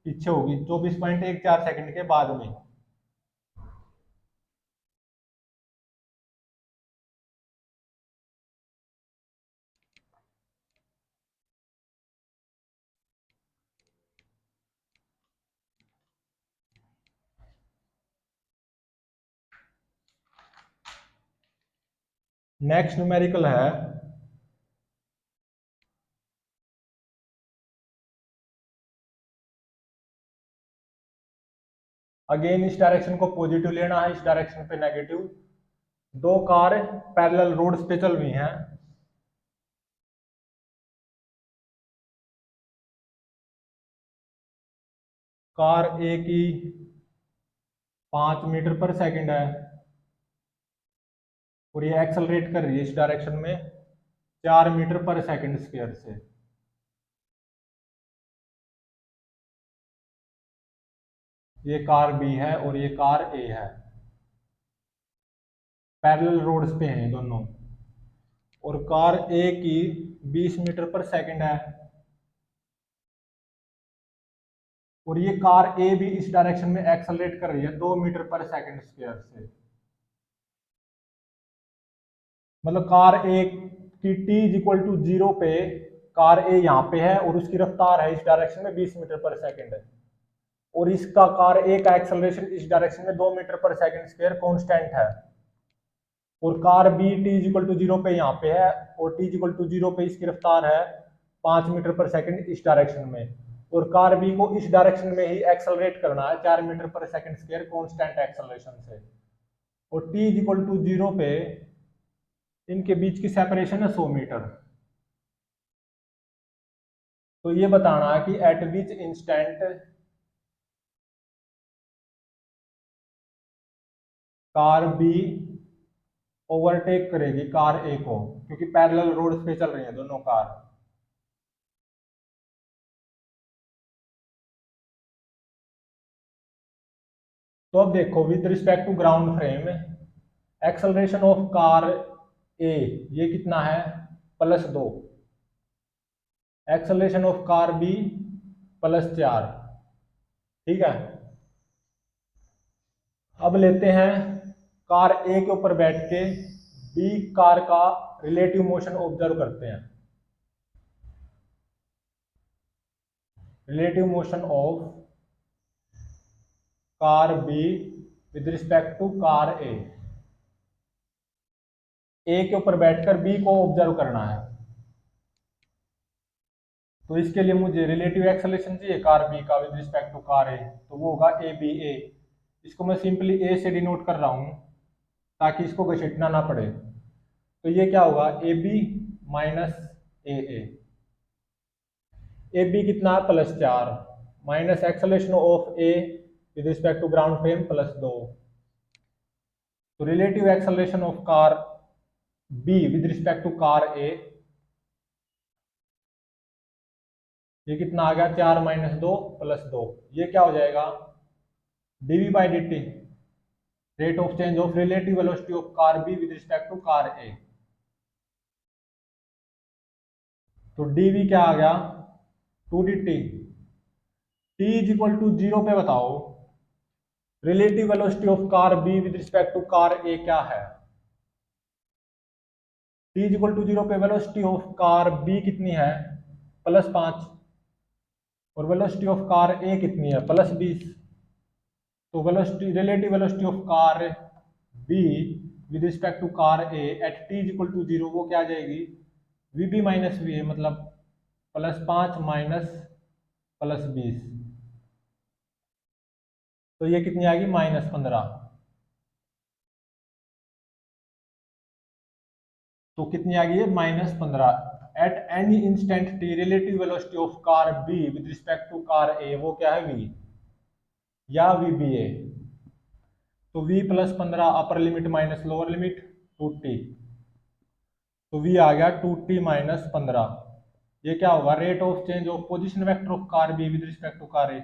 पीछे होगी 24.14 सेकंड के बाद में। नेक्स्ट न्यूमेरिकल है अगेन इस डायरेक्शन को पॉजिटिव लेना है, इस डायरेक्शन पे नेगेटिव। दो कार पैरेलल रोड्स पे चल रही हैं। कार ए की 5 मीटर पर सेकंड है और ये एक्सेलरेट कर रही है इस डायरेक्शन में 4 मीटर पर सेकंड स्क्वायर से। ये कार बी है और ये कार ए है, पैरेलल रोड्स पे हैं दोनों। और कार ए की 20 मीटर पर सेकंड है और ये कार ए भी इस डायरेक्शन में एक्सेलरेट कर रही है 2 मीटर पर सेकंड स्क्वायर से। मतलब कार ए की t इज इक्वल टू 0 पे कार ए यहाँ पे है और उसकी रफ्तार है इस डायरेक्शन में 20 मीटर पर सेकंड है, और इसका कार ए का एक्सेलरेशन इस डायरेक्शन में 2 metre per second square constant है। और car b t is equal to 0 पे यहाँ पे है और टी इज इक्वल टू 0 पे इसकी रफ्तार है 5 मीटर पर सेकंड इस डायरेक्शन में, और कार बी को इस डायरेक्शन में ही एक्सेलरेट करना है 4 metre per second square constant acceleration से। और टी इज इक्वल टू 0 पे इनके बीच की सेपरेशन है 100 मीटर। तो ये बताना है कि at which instant car b overtake करेगी कार ए को, क्योंकि पैरेलल रोड्स पे चल रही हैं दोनों कार। तो अब देखो with respect to ground frame acceleration of car A ये कितना है +2, एक्सेलरेशन ऑफ कार बी +4। ठीक है, अब लेते हैं कार ए के ऊपर बैठ के बी कार का रिलेटिव मोशन ऑब्जर्व करते हैं। Relative motion of car B with respect to car A के ऊपर बैठकर बी को ऑब्जर्व करना है। तो इसके लिए मुझे रिलेटिव एक्सेलरेशन चाहिए कार बी का with respect to car A, तो वो होगा ए बी ए। इसको मैं सिंपली ए से डिनोट कर रहा हूं ताकि इसको घसीटना ना पड़े। तो ये क्या होगा A B minus A B कितना है +4 minus acceleration of A with respect to ground frame +2। तो relative acceleration of car B with respect to car A ये कितना आ गया 4 - 2 +2। ये क्या हो जाएगा dv/dt rate of change of relative velocity of car B with respect to car A. तो dv क्या आ गया 2dt। t is equal to 0 पे बताओ relative velocity of car B with respect to car A क्या है। t is equal to 0 पे velocity of car B कितनी है +5 और वेलोसिटी ऑफ कार ए कितनी है +20। तो velocity relative velocity of car B with respect to car A at T is equal to 0 वो क्या आ जाएगी we B minus we a, मतलब +5 माइनस +20। तो ये कितनी आएगी -15। तो कितनी आ गई है -15। At any instant T relative velocity of car B with respect to car A वो क्या है वी या वी बी ए। तो v +15 अपर limit minus lower limit 2t, तो v आ गया 2t - 15। ये क्या होगा rate of change of position vector of car B with respect to car A.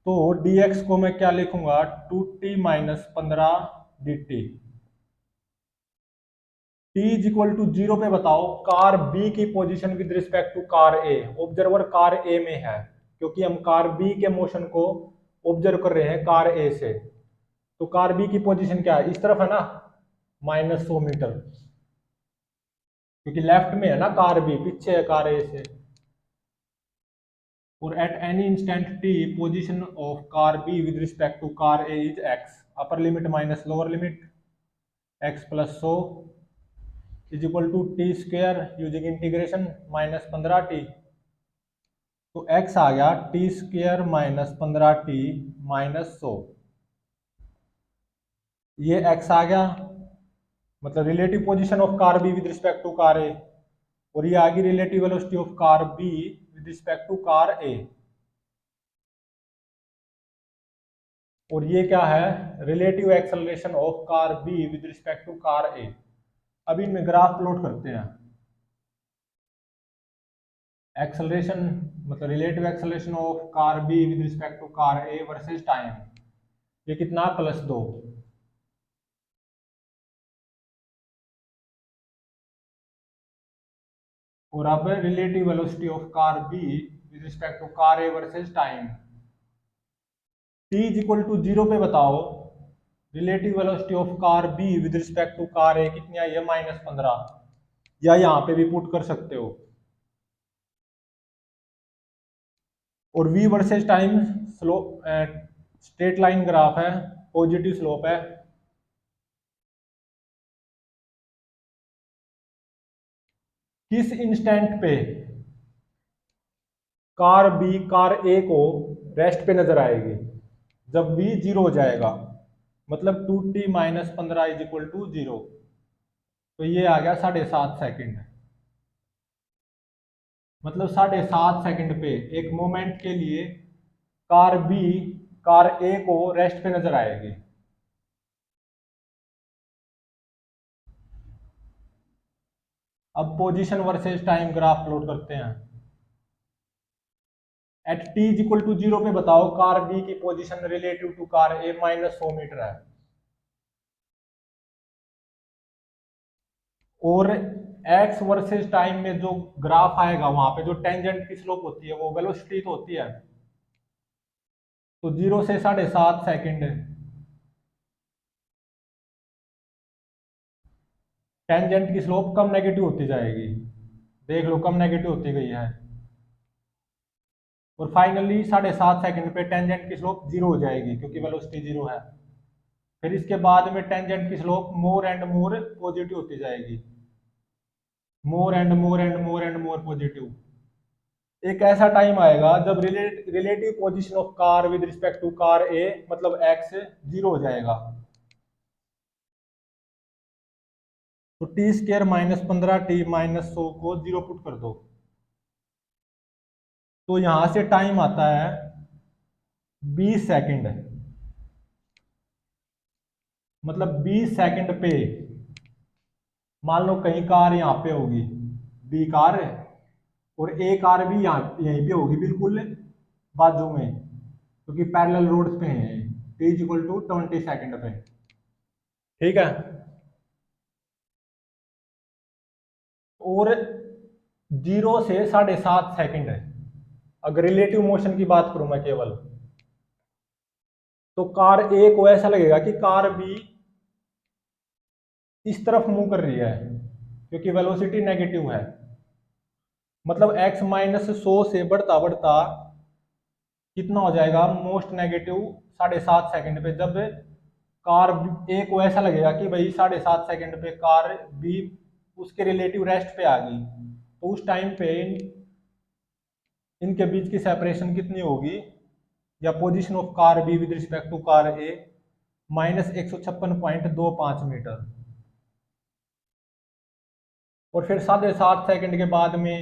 तो dx को मैं क्या लिखूंगा 2t - 15 dt। t is equal to 0 पे बताओ कार b की position with respect to car a। Observer car a में है क्योंकि हम कार b के मोशन को ऑब्जर्व कर रहे हैं कार a से। तो कार b की पोजीशन क्या है, इस तरफ है ना, -100 मीटर, क्योंकि लेफ्ट में है ना कार b, पीछे है कार a से। और at any instant t position of car b with respect to car a is x, upper limit minus lower limit x plus 100 is equal to t square using integration -15t। तो x आ गया T square -15t -100, ये x आ गया, मतलब relative position of car b with respect to car a। और ये आ गई relative velocity of car b with respect to car a। और ये क्या है, relative acceleration of car b with respect to car a। अभी इनमें ग्राफ प्लॉट करते हैं। एक्सेलरेशन मतलब relative acceleration of car b with respect to car a versus time, ये कितना, +2। और अब relative velocity of car b with respect to car a versus time, t is equal to 0 पे बताओ relative velocity of car b with respect to car a कितनी आई है, -15, या यहाँ पे भी पुट कर सकते हो। और v versus time slope, straight line graph है, पॉजिटिव स्लोप है। किस इंस्टेंट पे कार b कार a को रेस्ट पे नजर आएगी, जब v 0 हो जाएगा, मतलब 2t - 15 इज इक्वल टू 0। तो ये आ गया 7.5 सेकंड, मतलब 7.5 सेकंड पे एक मोमेंट के लिए कार b कार a को रेस्ट पे नजर आएगी। अब position versus time graph plot करते हैं। At t is equal to 0 पे बताओ कार b की position relative to car a -100 metre है। और x वर्सेस टाइम में जो ग्राफ आएगा वहां पे जो टेंजेंट की स्लोप होती है वो वेलोसिटी तो होती है। तो 0 से 7.5 सेकंड टेंजेंट की स्लोप कम नेगेटिव होती जाएगी, देख लो कम नेगेटिव होती गई है। और फाइनली 7.5 सेकंड पे टेंजेंट की स्लोप 0 हो जाएगी क्योंकि वेलोसिटी 0 है। फिर इसके बाद में टेंजेंट की slope more and more positive होती जाएगी, more and more and more and more positive. एक ऐसा टाइम आएगा जब relative position of car with respect to car A मतलब x 0 हो जाएगा। तो टी स्क्वायर -15t -100 को 0 पुट कर दो, तो यहां से टाइम आता है 20 सेकंड। मतलब 20 सेकंड पे मान लो कहीं कार यहाँ पे होगी, बी कार, और ए कार भी यहाँ यहीं पे होगी बिल्कुल बाजू में, क्योंकि पैरेलल रोड्स पे हैं। t is equal to 20 second पे, ठीक है। और 0 से 7.5 सेकंड है, अगर रिलेटिव मोशन की बात करूं मैं केवल, तो कार ए को ऐसा लगेगा कि कार बी इस तरफ मूव कर रही है क्योंकि वेलोसिटी नेगेटिव है। मतलब x -100 से बढ़ता बढ़ता कितना हो जाएगा, मोस्ट नेगेटिव 7.5 सेकंड पे, जब कार ए को ऐसा लगेगा कि भाई 7.5 सेकंड पे कार बी उसके रिलेटिव रेस्ट पे आ गई, तो उस टाइम पे इनके बीच की सेपरेशन कितनी होगी, या position of car B with respect to car a -156.25 metre. और फिर 7.5 सेकंड के बाद में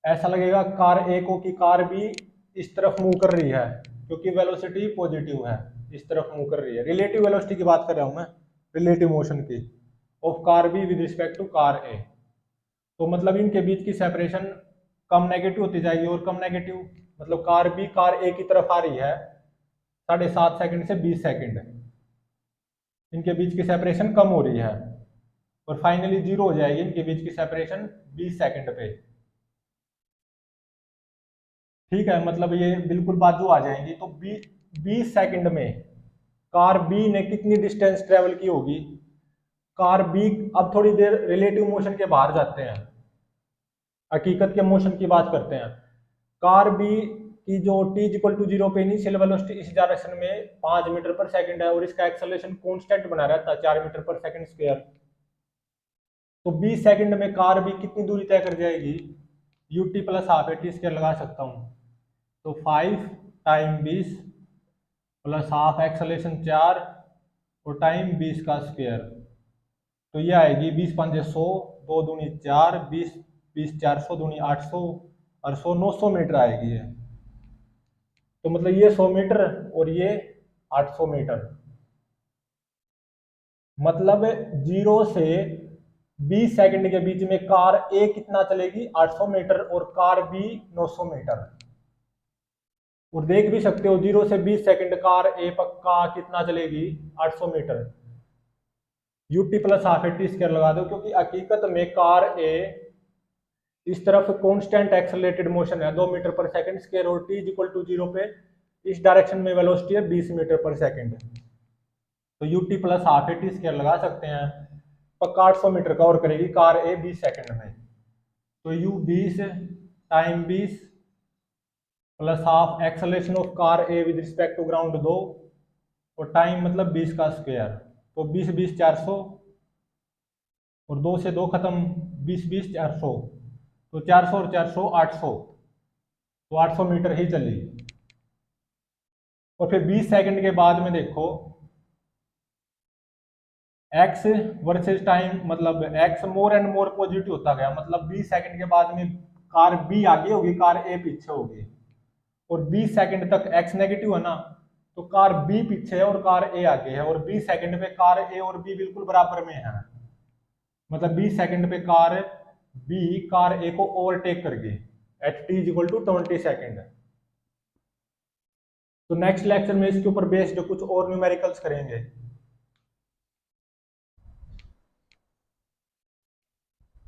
ऐसा लगेगा कार ए को कि कार बी इस तरफ मूव कर रही है क्योंकि वेलोसिटी पॉजिटिव है, इस तरफ मूव कर रही है। रिलेटिव वेलोसिटी की बात कर रहा हूं मैं, रिलेटिव मोशन की of car B with respect to car A. तो मतलब इनके बीच की सेपरेशन कम नेगेटिव होती जाएगी, और कम नेगेटिव मतलब कार बी कार ए की तरफ आ रही है 7.5 सेकंड से 20 सेकंड। इनके बीच की सेपरेशन कम हो रही है और फाइनली जीरो हो जाएगी इनके बीच की सेपरेशन 20 सेकंड पे। ठीक है, मतलब ये बिल्कुल बाजू आ जाएंगी। तो 20 सेकंड में कार बी ने कितनी डिस्टेंस ट्रेवल की होगी? कार बी, अब थोड़ी देर रिलेटिव मोशन के बाहर जाते हैं, हकीकत के मोशन की बात करते हैं। कार बी की जो t इक्वल टू 0 पे इनिशियल वेलोसिटी इस डायरेक्शन में 5 मीटर पर सेकंड है और इसका एक्सेलरेशन कांस्टेंट बना रहता है 4 मीटर पर सेकंड स्क्वायर। तो 20 सेकंड में कार बी कितनी दूरी तय कर जाएगी? ut plus half a t square लगा सकता हूँ। तो 5 टाइम 20 प्लस हाफ एक्सेलरेशन 4 और टाइम 20 का स्क्वायर। तो ये आएगी 20 5 100, 2 दूनी 4, 20 20 400 दूनी 800 और 100 900 मीटर आएगी ये। तो मतलब ये 100 मीटर और ये 800 मीटर। मतलब 0 से 20 सेकंड के बीच में कार ए कितना चलेगी? 800 मीटर और कार बी 900 मीटर। और देख भी सकते हो 0 से 20 सेकंड कार ए पक्का कितना चलेगी? 800 metre. U t plus half a t square लगा दो, क्योंकि हकीकत में कार ए इस तरफ कांस्टेंट एक्सेलरेटेड मोशन है 2 मीटर पर सेकंड स्क्वायर और टी इक्वल टू 0 पे इस डायरेक्शन में वेलोसिटी है 20 मीटर पर सेकंड। तो u t plus half a t square लगा सकते हैं, पक्का 800 मीटर कवर करेगी कार ए 20 सेकंड में। तो u 20 time 20 plus half acceleration of car A with respect to ground 2 और टाइम मतलब 20 का स्क्वायर। तो 20 20 400 और 2 से 2 खत्म, 20 20 400, तो 400 और 400 800, तो 800 मीटर ही चली। और फिर 20 सेकंड के बाद में देखो एक्स वर्सेस टाइम, मतलब x more and more positive होता गया, मतलब 20 सेकंड के बाद में कार बी आगे होगी कार ए पीछे होगी। और 20 सेकंड तक एक्स नेगेटिव है ना, तो कार बी पीछे है और कार ए आगे है। और 20 सेकंड पे कार ए और बी बिल्कुल बराबर में है, मतलब 20 सेकंड पे कार बी कार ए को ओवरटेक कर गई at t equal to 20 second. तो नेक्स्ट लेक्चर में इसके ऊपर बेस्ड कुछ और न्यूमेरिकल्स करेंगे।